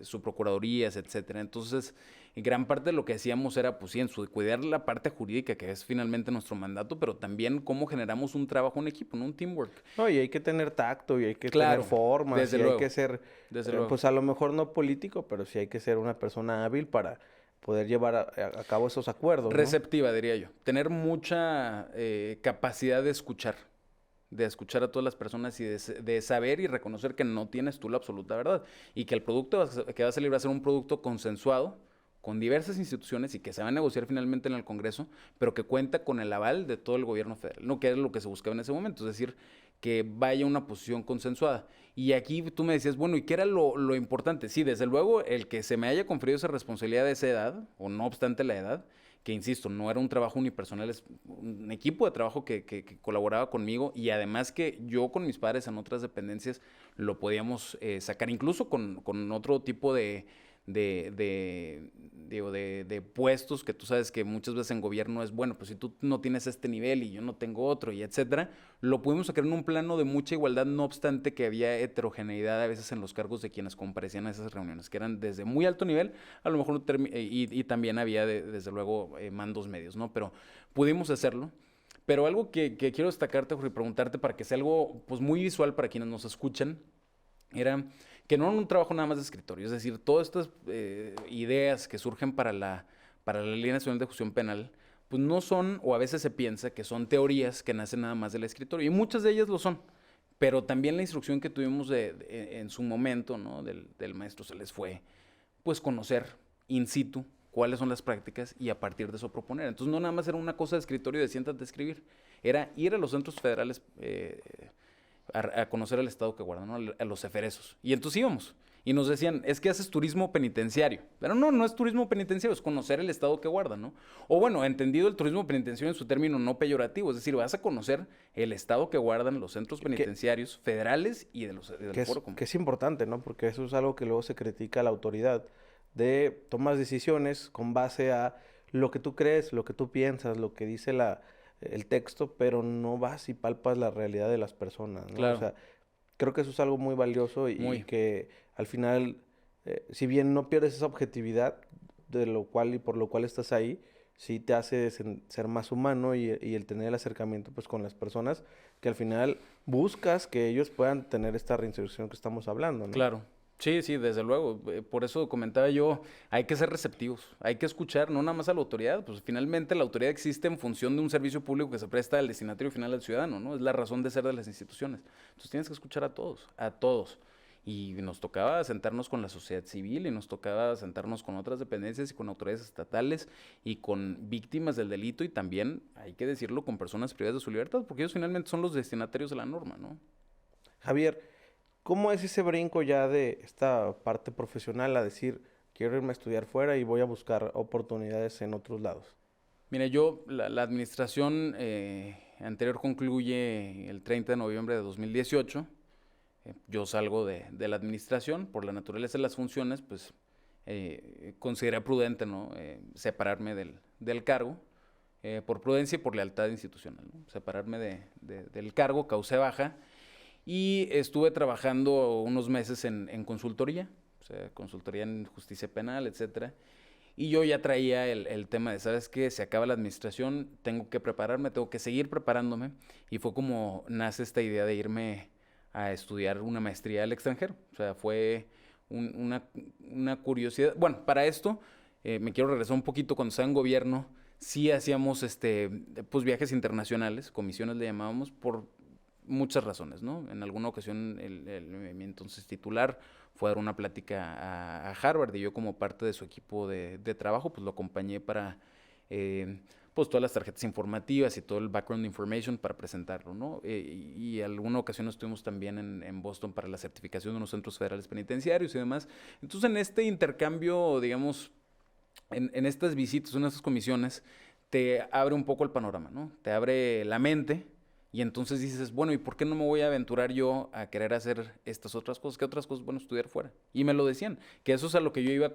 subprocuradurías, etcétera. Entonces, gran parte de lo que hacíamos era, pues sí, cuidar la parte jurídica, que es finalmente nuestro mandato, pero también cómo generamos un trabajo en equipo, ¿no? Un teamwork. No, y hay que tener tacto y hay que Claro, tener formas desde y luego, hay que ser, desde luego. pues a lo mejor no político, pero sí hay que ser una persona hábil para poder llevar a cabo esos acuerdos, ¿no? Receptiva, diría yo. Tener mucha capacidad de escuchar a todas las personas y de saber y reconocer que no tienes tú la absoluta verdad y que el producto que va a salir va a ser un producto consensuado con diversas instituciones y que se va a negociar finalmente en el Congreso, pero que cuenta con el aval de todo el gobierno federal, ¿no? Que es lo que se buscaba en ese momento, es decir, que vaya una posición consensuada. Y aquí tú me decías, bueno, ¿y qué era lo importante? Sí, desde luego, el que se me haya conferido esa responsabilidad de esa edad, o no obstante la edad, que insisto, no era un trabajo unipersonal, es un equipo de trabajo que colaboraba conmigo y además que yo con mis padres en otras dependencias lo podíamos sacar incluso con otro tipo de puestos que tú sabes que muchas veces en gobierno es, bueno, pues si tú no tienes este nivel y yo no tengo otro y etcétera, lo pudimos sacar en un plano de mucha igualdad, no obstante que había heterogeneidad a veces en los cargos de quienes comparecían a esas reuniones, que eran desde muy alto nivel, a lo mejor, y también había desde luego mandos medios, ¿no? Pero pudimos hacerlo. Pero algo que quiero destacarte, Jorge, y preguntarte para que sea algo pues muy visual para quienes nos escuchan, era que no era un trabajo nada más de escritorio, es decir, todas estas ideas que surgen para la Ley Nacional de Ejecución Penal, pues no son, o a veces se piensa que son teorías que nacen nada más del escritorio, y muchas de ellas lo son, pero también la instrucción que tuvimos en su momento, ¿no? Del maestro se les fue, pues conocer in situ cuáles son las prácticas y a partir de eso proponer. Entonces no nada más era una cosa de escritorio de siéntate a escribir, era ir a los centros federales a conocer el estado que guardan, ¿no? A los eferesos. Y entonces íbamos. Y nos decían, es que haces turismo penitenciario. Pero no, no es turismo penitenciario, es conocer el estado que guardan, ¿no? O bueno, entendido el turismo penitenciario en su término no peyorativo, es decir, vas a conocer el estado que guardan los centros penitenciarios federales y del foro común. Que es importante, ¿no? Porque eso es algo que luego se critica a la autoridad, de tomas decisiones con base a lo que tú crees, lo que tú piensas, lo que dice el texto, pero no vas y palpas la realidad de las personas, ¿no? Claro. O sea, creo que eso es algo muy valioso y que al final, si bien no pierdes esa objetividad de lo cual y por lo cual estás ahí, sí te hace ser más humano y el tener el acercamiento pues con las personas que al final buscas que ellos puedan tener esta reinserción que estamos hablando, ¿no? Claro. Sí, sí, desde luego. Por eso comentaba yo, hay que ser receptivos, hay que escuchar no nada más a la autoridad, pues finalmente la autoridad existe en función de un servicio público que se presta al destinatario final al ciudadano, ¿no? Es la razón de ser de las instituciones. Entonces tienes que escuchar a todos, a todos. Y nos tocaba sentarnos con la sociedad civil y nos tocaba sentarnos con otras dependencias y con autoridades estatales y con víctimas del delito y también, hay que decirlo, con personas privadas de su libertad, porque ellos finalmente son los destinatarios de la norma, ¿no? Javier, ¿cómo es ese brinco ya de esta parte profesional a decir, quiero irme a estudiar fuera y voy a buscar oportunidades en otros lados? Mira, la administración anterior concluye el 30 de noviembre de 2018. Yo salgo de la administración, por la naturaleza de las funciones, pues consideré prudente, ¿no? Separarme del cargo, por prudencia y por lealtad institucional, ¿no? Separarme del cargo, causé baja y estuve trabajando unos meses en consultoría, o sea, consultoría en justicia penal, etcétera. Y yo ya traía el tema de, ¿sabes qué? Se acaba la administración, tengo que prepararme, tengo que seguir preparándome. Y fue como nace esta idea de irme a estudiar una maestría al extranjero. O sea, fue una curiosidad. Bueno, para esto me quiero regresar un poquito. Cuando estaba en gobierno, sí hacíamos pues viajes internacionales, comisiones le llamábamos, por muchas razones, ¿no? En alguna ocasión mi entonces titular fue a dar una plática a Harvard y yo como parte de su equipo de trabajo, pues lo acompañé para pues todas las tarjetas informativas y todo el background information para presentarlo, ¿no? Y alguna ocasión estuvimos también en Boston para la certificación de unos centros federales penitenciarios y demás. Entonces en este intercambio, digamos, en estas visitas, en estas comisiones, te abre un poco el panorama, ¿no? Te abre la mente. Y entonces dices, bueno, ¿y por qué no me voy a aventurar yo a querer hacer estas otras cosas? ¿Qué otras cosas? Bueno, estudiar fuera. Y me lo decían, que eso es a lo que yo iba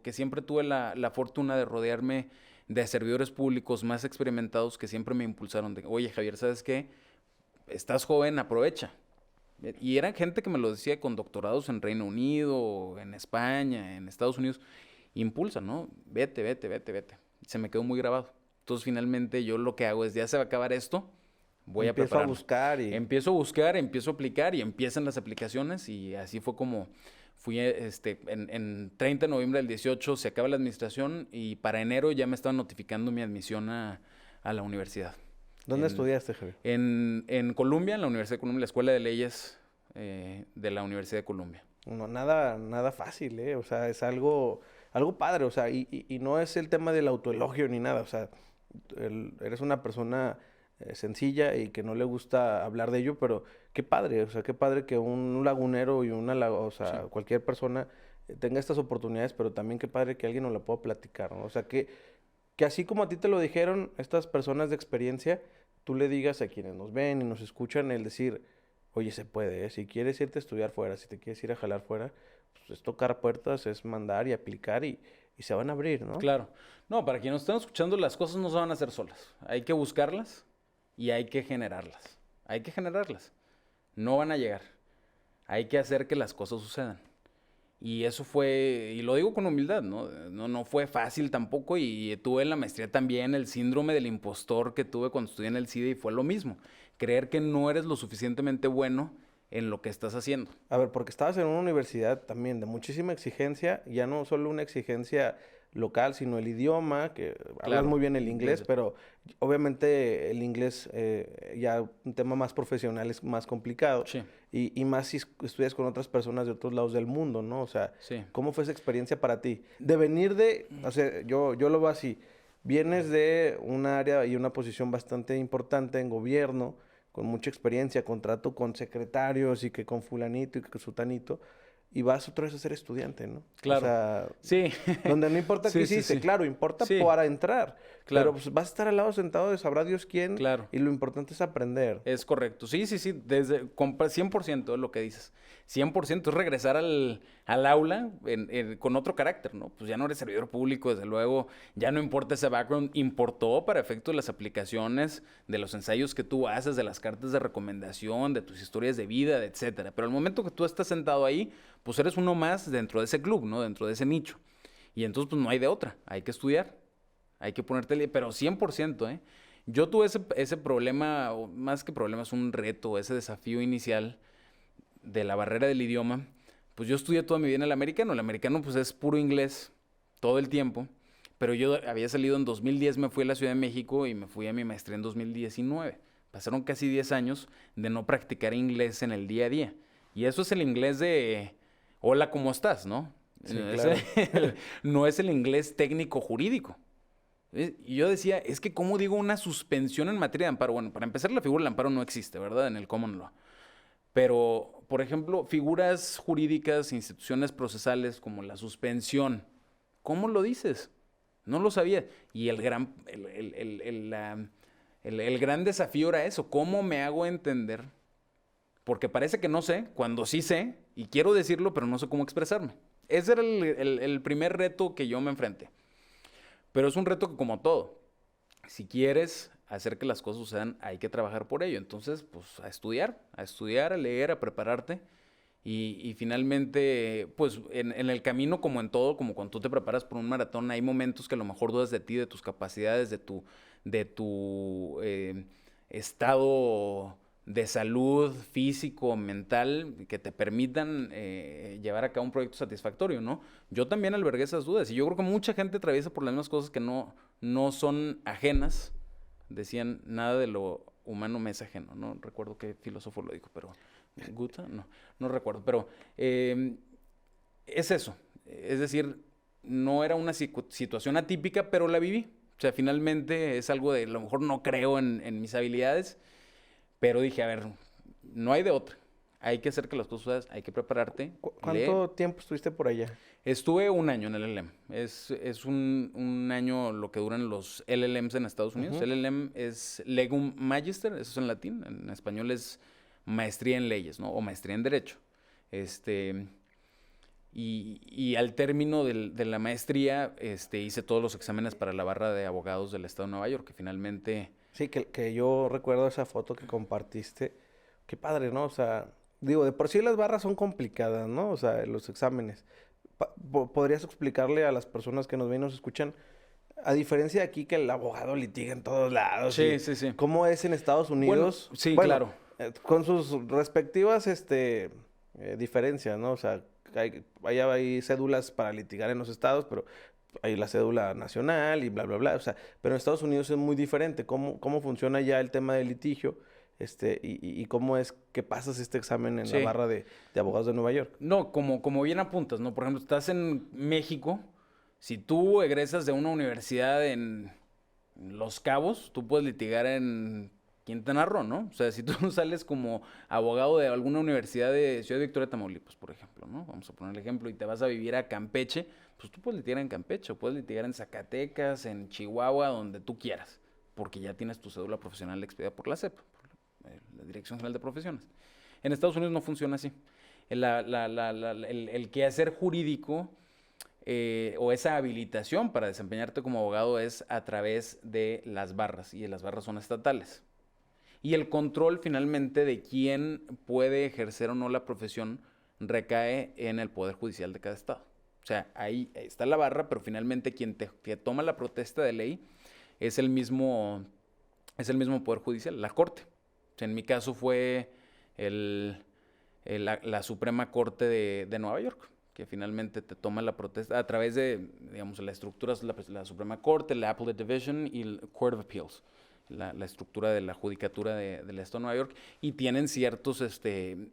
que siempre tuve la fortuna de rodearme de servidores públicos más experimentados que siempre me impulsaron de, oye, Javier, ¿sabes qué? Estás joven, aprovecha. Y era gente que me lo decía con doctorados en Reino Unido, en España, en Estados Unidos. Impulsa, ¿no? Vete, vete, vete, vete. Se me quedó muy grabado. Entonces, finalmente, yo lo que hago es, ya se va a acabar esto, voy a Empiezo a prepararme. buscar y... Empiezo a buscar, empiezo a aplicar y empiezan las aplicaciones y así fue como fui, en 30 de noviembre del 18 se acaba la administración y para enero ya me estaban notificando mi admisión a la universidad. ¿Dónde estudiaste, Javier? En Columbia, en la Universidad de Columbia, la Escuela de Leyes de la Universidad de Columbia. No, nada fácil, ¿eh? O sea, es algo padre, o sea, y no es el tema del autoelogio ni nada, o sea, eres una persona sencilla y que no le gusta hablar de ello, pero qué padre, o sea, qué padre que un lagunero y o sea, Sí. cualquier persona tenga estas oportunidades, pero también qué padre que alguien nos la pueda platicar, ¿no? O sea, que así como a ti te lo dijeron estas personas de experiencia, tú le digas a quienes nos ven y nos escuchan el decir, oye, se puede, ¿eh? Si quieres irte a estudiar fuera, si te quieres ir a jalar fuera, pues es tocar puertas, es mandar y aplicar y se van a abrir, ¿no? Claro. No, para quienes nos están escuchando, las cosas no se van a hacer solas. Hay que buscarlas y hay que generarlas. Hay que generarlas. No van a llegar. Hay que hacer que las cosas sucedan. Y eso fue, y lo digo con humildad, ¿no? No fue fácil tampoco y tuve en la maestría también el síndrome del impostor que tuve cuando estudié en el CIDE y fue lo mismo. Creer que no eres lo suficientemente bueno en lo que estás haciendo. A ver, porque estabas en una universidad también de muchísima exigencia, ya no solo una exigencia local, sino el idioma, que hablas Claro, muy bien el inglés, desde- pero obviamente el inglés ya un tema más profesional es más complicado sí, y más si estudias con otras personas de otros lados del mundo, ¿no? O sea, sí. ¿cómo fue esa experiencia para ti? De venir de, o sea, yo lo veo así, vienes de un área y una posición bastante importante en gobierno, con mucha experiencia, contrato con secretarios y que con fulanito y que con sutanito, y vas otra vez a ser estudiante, ¿no? O Claro. sea, Sí. donde no importa qué Sí, sí, hiciste, sí. claro, importa Sí, para entrar, pero claro, pues vas a estar al lado sentado de sabrá Dios quién, claro. y lo importante es aprender. Es correcto. Sí, sí, sí. 100% es lo que dices. 100% es regresar al aula con otro carácter, ¿no? Pues ya no eres servidor público, desde luego. Ya no importa ese background. Importó para efecto de las aplicaciones, de los ensayos que tú haces, de las cartas de recomendación, de tus historias de vida, etcétera. Pero al momento que tú estás sentado ahí, pues eres uno más dentro de ese club, ¿no? Dentro de ese nicho. Y entonces, pues no hay de otra. Hay que estudiar. Hay que ponerte al día, pero 100%, ¿eh? Yo tuve ese problema, o más que problema, es un reto, ese desafío inicial de la barrera del idioma. Pues yo estudié toda mi vida en el americano. El americano, pues es puro inglés todo el tiempo. Pero yo había salido en 2010, me fui a la Ciudad de México y me fui a mi maestría en 2019. Pasaron casi 10 años de no practicar inglés en el día a día. Y eso es el inglés de hola, ¿cómo estás?, ¿no? Sí, Ese- claro. no es el inglés técnico jurídico. Y yo decía, es que ¿cómo digo una suspensión en materia de amparo? Bueno, para empezar, la figura del amparo no existe, ¿verdad? En el common law. Pero, por ejemplo, figuras jurídicas, instituciones procesales como la suspensión, ¿cómo lo dices? No lo sabía. Y el gran desafío era eso, ¿cómo me hago entender? Porque parece que no sé, cuando sí sé, y quiero decirlo, pero no sé cómo expresarme. Ese era el primer reto que yo me enfrenté. Pero es un reto que como todo, si quieres hacer que las cosas sucedan, hay que trabajar por ello. Entonces, pues a estudiar, a leer, a prepararte. Y finalmente, pues en el camino, como en todo, como cuando tú te preparas por un maratón, hay momentos que a lo mejor dudas de ti, de tus capacidades, de tu estado de salud físico, mental, que te permitan llevar a cabo un proyecto satisfactorio, ¿no? Yo también albergué esas dudas y yo creo que mucha gente atraviesa por las mismas cosas que no son ajenas. Decían, nada de lo humano me es ajeno, no recuerdo qué filósofo lo dijo, pero Guta, no recuerdo, pero es eso, es decir, no era una situación atípica, pero la viví. O sea, finalmente es algo de, a lo mejor no creo en mis habilidades, pero dije, a ver, no hay de otra. Hay que hacer que las cosas, hay que prepararte, lee. ¿Cuánto tiempo estuviste por allá? Estuve un año en el LLM. Es un año lo que duran los LLMs en Estados Unidos. Ujú. LLM es Legum Magister, eso es en latín. En español es maestría en leyes, ¿no? O maestría en derecho. Este, Y al término de la maestría, hice todos los exámenes para la barra de abogados del estado de Nueva York, que finalmente... Sí, que yo recuerdo esa foto que compartiste. Qué padre, ¿no? O sea, digo, de por sí las barras son complicadas, ¿no? O sea, los exámenes. ¿Podrías explicarle a las personas que nos ven y nos escuchan, a diferencia de aquí que el abogado litiga en todos lados, y Sí, sí, sí. cómo es en Estados Bueno, Unidos? sí, Bueno, claro. con sus respectivas, diferencias, ¿no? O sea, hay cédulas para litigar en los estados, pero hay la cédula nacional y bla, bla, bla. O sea, pero en Estados Unidos es muy diferente. ¿Cómo funciona ya el tema del litigio? Y cómo es que pasas este examen en la Sí. barra de abogados de Nueva York. No, como bien apuntas, ¿no? Por ejemplo, estás en México, si tú egresas de una universidad en Los Cabos, tú puedes litigar en Quintana Roo, ¿no? O sea, si tú sales como abogado de alguna universidad de Ciudad Victoria, Tamaulipas, por ejemplo, ¿no? Vamos a poner el ejemplo, y te vas a vivir a Campeche, pues tú puedes litigar en Campeche, o puedes litigar en Zacatecas, en Chihuahua, donde tú quieras, porque ya tienes tu cédula profesional expedida por la SEP, por la Dirección General de Profesiones. En Estados Unidos no funciona así. El quehacer jurídico o esa habilitación para desempeñarte como abogado es a través de las barras, y las barras son estatales. Y el control finalmente de quién puede ejercer o no la profesión recae en el Poder Judicial de cada estado. O sea, ahí está la barra, pero finalmente quien te toma la protesta de ley es el mismo Poder Judicial, la Corte. O sea, en mi caso fue el, la Suprema Corte de Nueva York, que finalmente te toma la protesta a través de, digamos, la estructura, la Suprema Corte, la Appellate Division y el Court of Appeals, la estructura de la judicatura del Estado de Nueva York, y tienen ciertos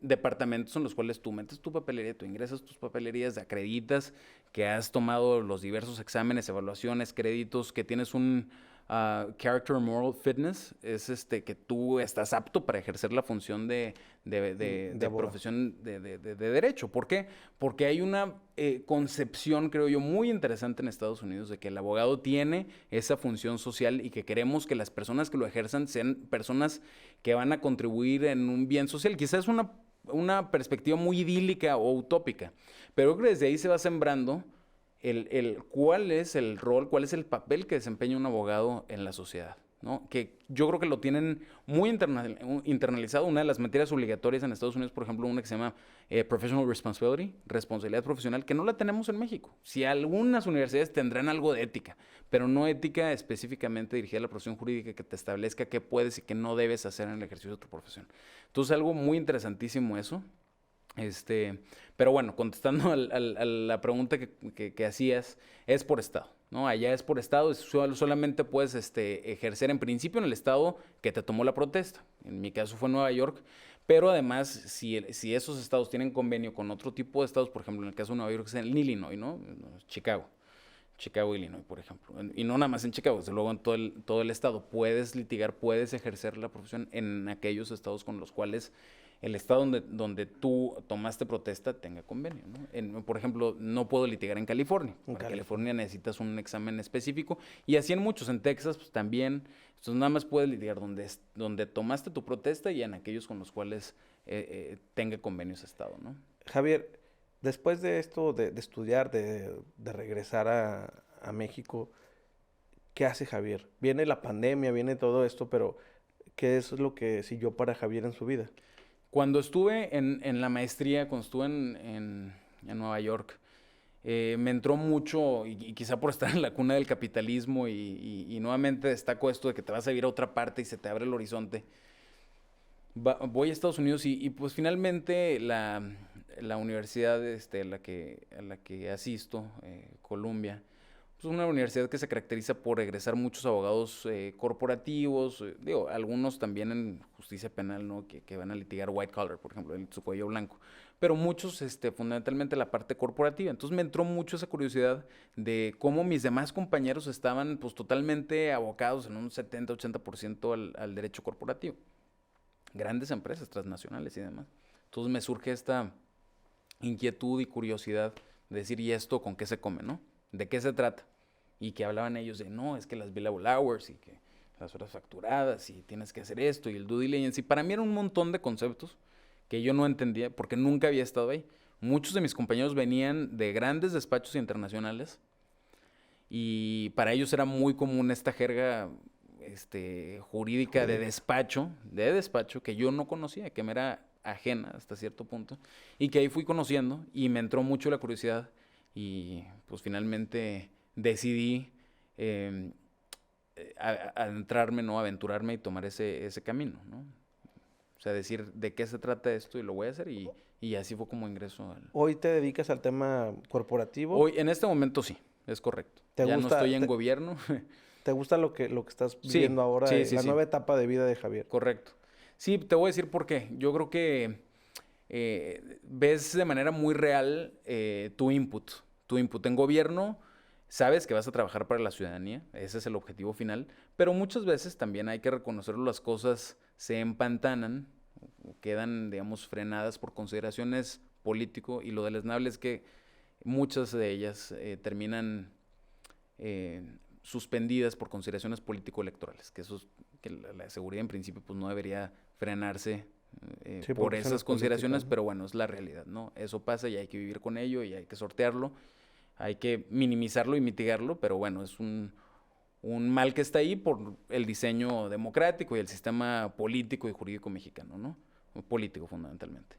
departamentos en los cuales tú metes tu papelería, tú ingresas tus papelerías, acreditas que has tomado los diversos exámenes, evaluaciones, créditos, que tienes un character moral fitness, es que tú estás apto para ejercer la función de profesión de derecho. ¿Por qué? Porque hay una concepción, creo yo, muy interesante en Estados Unidos de que el abogado tiene esa función social y que queremos que las personas que lo ejerzan sean personas que van a contribuir en un bien social. Quizás es una perspectiva muy idílica o utópica, pero creo que desde ahí se va sembrando cuál es el rol, cuál es el papel que desempeña un abogado en la sociedad, ¿no? Que yo creo que lo tienen muy internalizado. Una de las materias obligatorias en Estados Unidos, por ejemplo, una que se llama Professional Responsibility, responsabilidad profesional, que no la tenemos en México. Si algunas universidades tendrán algo de ética, pero no ética específicamente dirigida a la profesión jurídica que te establezca qué puedes y qué no debes hacer en el ejercicio de tu profesión. Entonces, algo muy interesantísimo eso. Pero bueno, contestando a la pregunta que hacías, es por estado, ¿no? Allá es por estado, solamente puedes ejercer en principio en el estado que te tomó la protesta. En mi caso fue Nueva York, pero además, si esos estados tienen convenio con otro tipo de estados, por ejemplo, en el caso de Nueva York es en Illinois, ¿no? Chicago, Illinois, por ejemplo. Y no nada más en Chicago, desde luego en todo el estado. Puedes litigar, puedes ejercer la profesión en aquellos estados con los cuales el estado donde tú tomaste protesta tenga convenio, ¿no? Por ejemplo, no puedo litigar en California. Para California necesitas un examen específico. Y así en muchos. En Texas, pues también. Entonces, nada más puedes litigar donde tomaste tu protesta y en aquellos con los cuales tenga convenio ese estado, ¿no? Javier, después de esto, de estudiar, de regresar a México, ¿qué hace Javier? Viene la pandemia, viene todo esto, pero ¿qué es lo que siguió para Javier en su vida? Cuando estuve en la maestría, cuando estuve en Nueva York, me entró mucho, y quizá por estar en la cuna del capitalismo, y nuevamente destaco esto de que te vas a ir a otra parte y se te abre el horizonte. Voy a Estados Unidos y pues finalmente la universidad a la que asisto, Columbia, pues una universidad que se caracteriza por egresar muchos abogados corporativos, digo, algunos también en justicia penal, ¿no? Que van a litigar white collar, por ejemplo, su cuello blanco, pero muchos, fundamentalmente la parte corporativa. Entonces me entró mucho esa curiosidad de cómo mis demás compañeros estaban, pues, totalmente abocados en un 70-80% al derecho corporativo. Grandes empresas transnacionales y demás. Entonces me surge esta inquietud y curiosidad de decir, ¿y esto con qué se come, no? ¿De qué se trata? Y que hablaban ellos de, no, es que las billable hours y que las horas facturadas y tienes que hacer esto y el due diligence. Y para mí era un montón de conceptos que yo no entendía porque nunca había estado ahí. muchos de mis compañeros venían de grandes despachos internacionales y para ellos era muy común esta jerga jurídica de despacho, que yo no conocía, que me era ajena hasta cierto punto, y que ahí fui conociendo y me entró mucho la curiosidad y pues finalmente decidí adentrarme, ¿no? Aventurarme y tomar ese camino, ¿no? O sea, decir de qué se trata esto y lo voy a hacer y así fue como ingreso al... ¿Hoy te dedicas al tema corporativo? Hoy, en este momento sí, es correcto. ¿Te Ya no gusta, estoy en te, gobierno. te gusta lo que estás Sí, viviendo ahora, sí, la sí, nueva etapa de vida de Javier? correcto. Sí, te voy a decir por qué. Yo creo que ves de manera muy real tu input. Tu input en gobierno, sabes que vas a trabajar para la ciudadanía, ese es el objetivo final, pero muchas veces también hay que reconocerlo, las cosas se empantanan o quedan, digamos, frenadas por consideraciones político y lo deleznable es que muchas de ellas terminan suspendidas por consideraciones político-electorales, que la seguridad en principio pues no debería frenarse Sí, por porque son las esas consideraciones, políticas, ¿no? pero bueno, es la realidad, ¿no? Eso pasa y hay que vivir con ello y hay que sortearlo, hay que minimizarlo y mitigarlo, pero bueno, es un mal que está ahí por el diseño democrático y el sistema político y jurídico mexicano, ¿no? Político fundamentalmente.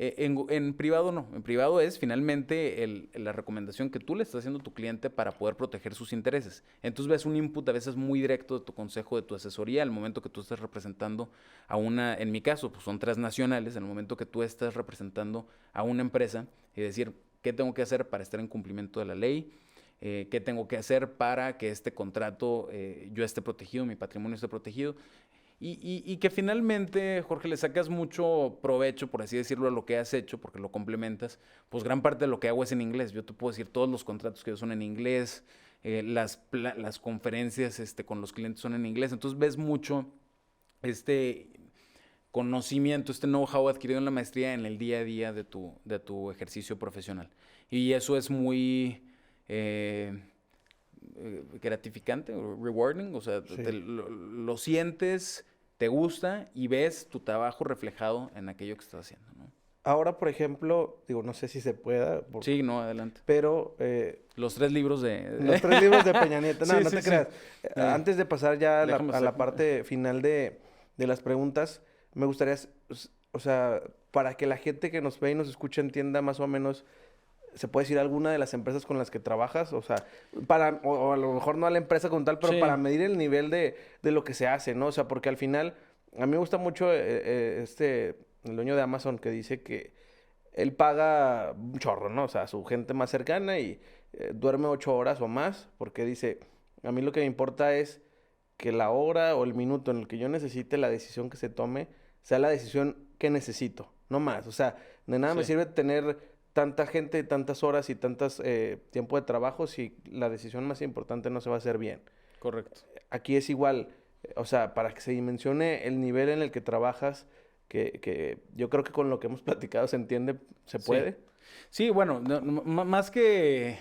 En privado no, en privado es finalmente la recomendación que tú le estás haciendo a tu cliente para poder proteger sus intereses. Entonces ves un input a veces muy directo de tu consejo, de tu asesoría, al momento que tú estás representando a una, en mi caso, pues son transnacionales, en el momento que tú estás representando a una empresa y decir, ¿qué tengo que hacer para estar en cumplimiento de la ley? ¿Qué tengo que hacer para que este contrato yo esté protegido, mi patrimonio esté protegido? Y que finalmente, Jorge, le sacas mucho provecho, por así decirlo, a lo que has hecho, porque lo complementas. Pues gran parte de lo que hago es en inglés. Yo te puedo decir, todos los contratos que yo son en inglés, las conferencias con los clientes son en inglés. Entonces ves mucho este conocimiento, este know-how adquirido en la maestría en el día a día de tu ejercicio profesional. Y eso es muy gratificante, rewarding, o sea, Sí. lo sientes, te gusta y ves tu trabajo reflejado en aquello que estás haciendo, ¿no? Ahora, por ejemplo, digo, no sé si se pueda, Sí, no, adelante. pero Los 3 libros los 3 libros de Peña Nieto, no, Sí, no sí, te sí. creas. Antes de pasar ya a Déjame a la sacar. parte final de las preguntas, me gustaría, o sea, para que la gente que nos ve y nos escucha entienda más o menos, se puede decir alguna de las empresas con las que trabajas, o sea, o a lo mejor no a la empresa como tal, pero para Sí, medir el nivel de lo que se hace, ¿no? O sea, porque al final, a mí me gusta mucho el dueño de Amazon que dice que él paga un chorro, ¿no? O sea, a su gente más cercana y duerme 8 horas o más, porque dice, a mí lo que me importa es que la hora o el minuto en el que yo necesite la decisión que se tome sea la decisión que necesito, no más. O sea, de nada me sí, sirve tener tanta gente, tantas horas y tantas tiempo de trabajo si la decisión más importante no se va a hacer bien. correcto. Aquí es igual, o sea, para que se dimensione el nivel en el que trabajas, que yo creo que con lo que hemos platicado se entiende, se Sí. puede. Sí, bueno, más que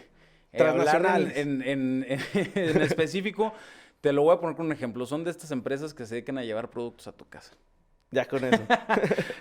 hablar Transnacionales, en específico, te lo voy a poner con un ejemplo. Son de estas empresas que se dedican a llevar productos a tu casa. ya con eso.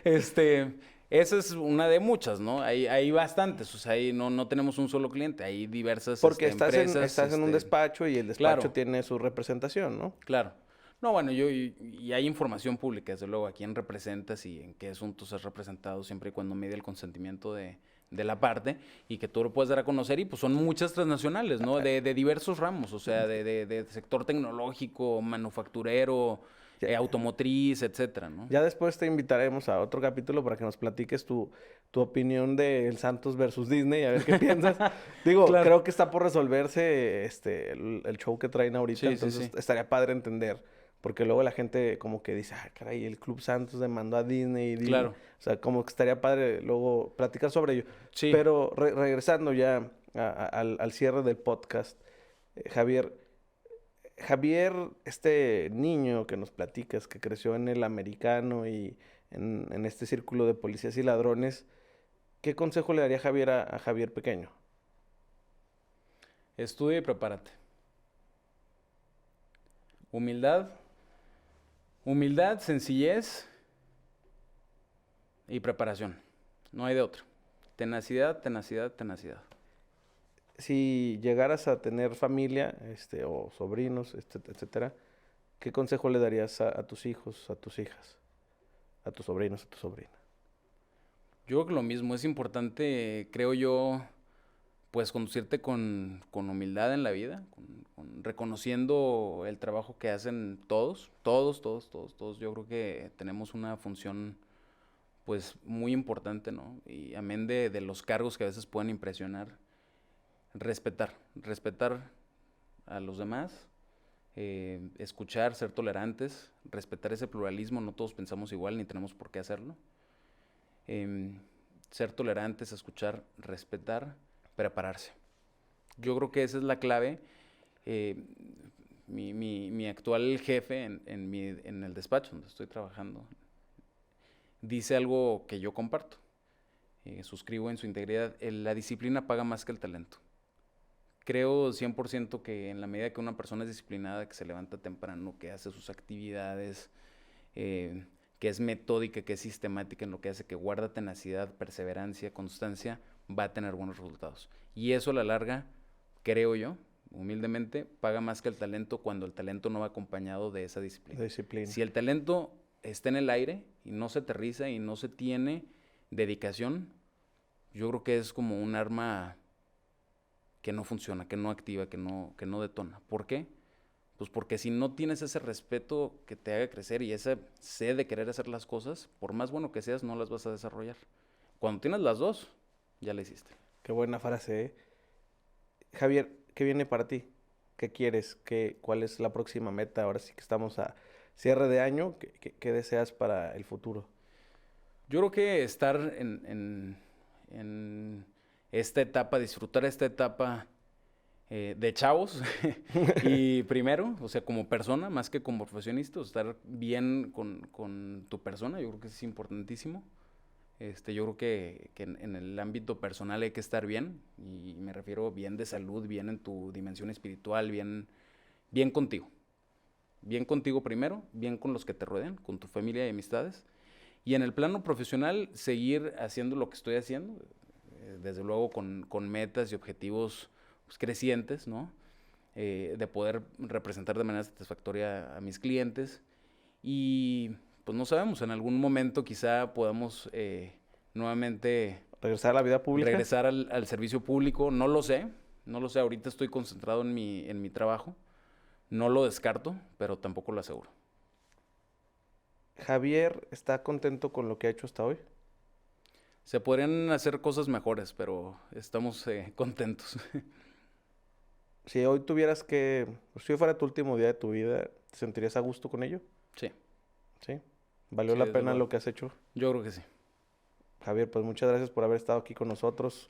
Este, esa es una de muchas, ¿no? Hay bastantes, o sea, ahí no tenemos un solo cliente, hay diversas Porque empresas, estás en un despacho y el despacho claro, tiene su representación, ¿no? claro. No, bueno, y hay información pública, desde luego, a quién representas y en qué asuntos has representado, siempre y cuando mide el consentimiento de la parte y que tú lo puedes dar a conocer y pues son muchas transnacionales, ¿no? De diversos ramos, o sea, de sector tecnológico, manufacturero, Ya, automotriz, etcétera, ¿no? ya después te invitaremos a otro capítulo para que nos platiques tu opinión de el Santos versus Disney, a ver qué piensas. Digo, Claro. creo que está por resolverse el show que traen ahorita, Sí, sí, entonces sí. estaría padre entender. Porque luego la gente como que dice, ah, caray, el Club Santos demandó a Disney y Disney. Claro. O sea, como que estaría padre luego platicar sobre ello. Sí. Pero regresando ya al cierre del podcast, Javier, este niño que nos platicas, que creció en el americano y en este círculo de policías y ladrones, ¿qué consejo le daría Javier a Javier pequeño? Estudia y prepárate. Humildad, sencillez y preparación. No hay de otra. Tenacidad, tenacidad, tenacidad. Si llegaras a tener familia, o sobrinos, etcétera, ¿qué consejo le darías a tus hijos, a tus hijas, a tus sobrinos, a tu sobrina? Yo creo que lo mismo, es importante, creo yo, pues conducirte con humildad en la vida, reconociendo el trabajo que hacen todos, todos, todos, todos, todos. Yo creo que tenemos una función pues muy importante, ¿no? Y amén de los cargos que a veces pueden impresionar, respetar a los demás, escuchar, ser tolerantes, respetar ese pluralismo, no todos pensamos igual ni tenemos por qué hacerlo. Ser tolerantes, escuchar, respetar, prepararse. Yo creo que esa es la clave. Mi actual jefe en el despacho donde estoy trabajando dice algo que yo comparto. Suscribo en su integridad. La disciplina paga más que el talento. Creo 100% que en la medida que una persona es disciplinada, que se levanta temprano, que hace sus actividades, que es metódica, que es sistemática en lo que hace, que guarda tenacidad, perseverancia, constancia, va a tener buenos resultados. Y eso a la larga, creo yo, humildemente, paga más que el talento cuando el talento no va acompañado de esa disciplina. Si el talento está en el aire y no se aterriza y no se tiene dedicación, yo creo que es como un arma que no funciona, que no activa, que no detona. ¿Por qué? Pues porque si no tienes ese respeto que te haga crecer y esa sed de querer hacer las cosas, por más bueno que seas, no las vas a desarrollar. Cuando tienes las dos, ya la hiciste. Qué buena frase, ¿eh? Javier, ¿qué viene para ti? ¿Qué quieres? ¿Cuál es la próxima meta? Ahora sí que estamos a cierre de año. ¿Qué deseas para el futuro? Yo creo que estar en esta etapa, disfrutar esta etapa de chavos y primero, o sea, como persona, más que como profesionista, estar bien con tu persona, yo creo que es importantísimo. Yo creo que en el ámbito personal hay que estar bien, y me refiero bien de salud, bien en tu dimensión espiritual, bien contigo. Bien contigo primero, bien con los que te rodean, con tu familia y amistades. Y en el plano profesional, seguir haciendo lo que estoy haciendo, desde luego con metas y objetivos pues, crecientes, ¿no? De poder representar de manera satisfactoria a mis clientes. Y pues no sabemos, en algún momento quizá podamos nuevamente ¿Regresar a la vida pública? regresar al servicio público. No lo sé, ahorita estoy concentrado en mi trabajo. No lo descarto, pero tampoco lo aseguro. ¿Javier está contento con lo que ha hecho hasta hoy? Se podrían hacer cosas mejores, pero estamos contentos. Si hoy tuvieras si hoy fuera tu último día de tu vida, ¿te sentirías a gusto con ello? Sí. ¿Sí? ¿Valió Sí, la desde pena luego. lo que has hecho? Yo creo que sí. Javier, pues muchas gracias por haber estado aquí con nosotros.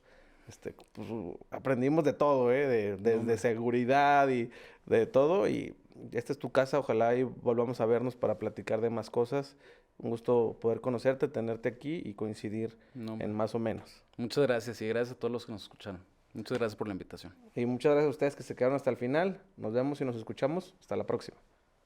Pues, aprendimos de todo, ¿eh? No, De hombre. seguridad y de todo. Y esta es tu casa. Ojalá y volvamos a vernos para platicar de más cosas. Un gusto poder conocerte, tenerte aquí y coincidir No, en hombre. más o menos. Muchas gracias y gracias a todos los que nos escucharon. Muchas gracias por la invitación. Y muchas gracias a ustedes que se quedaron hasta el final. Nos vemos y nos escuchamos. Hasta la próxima.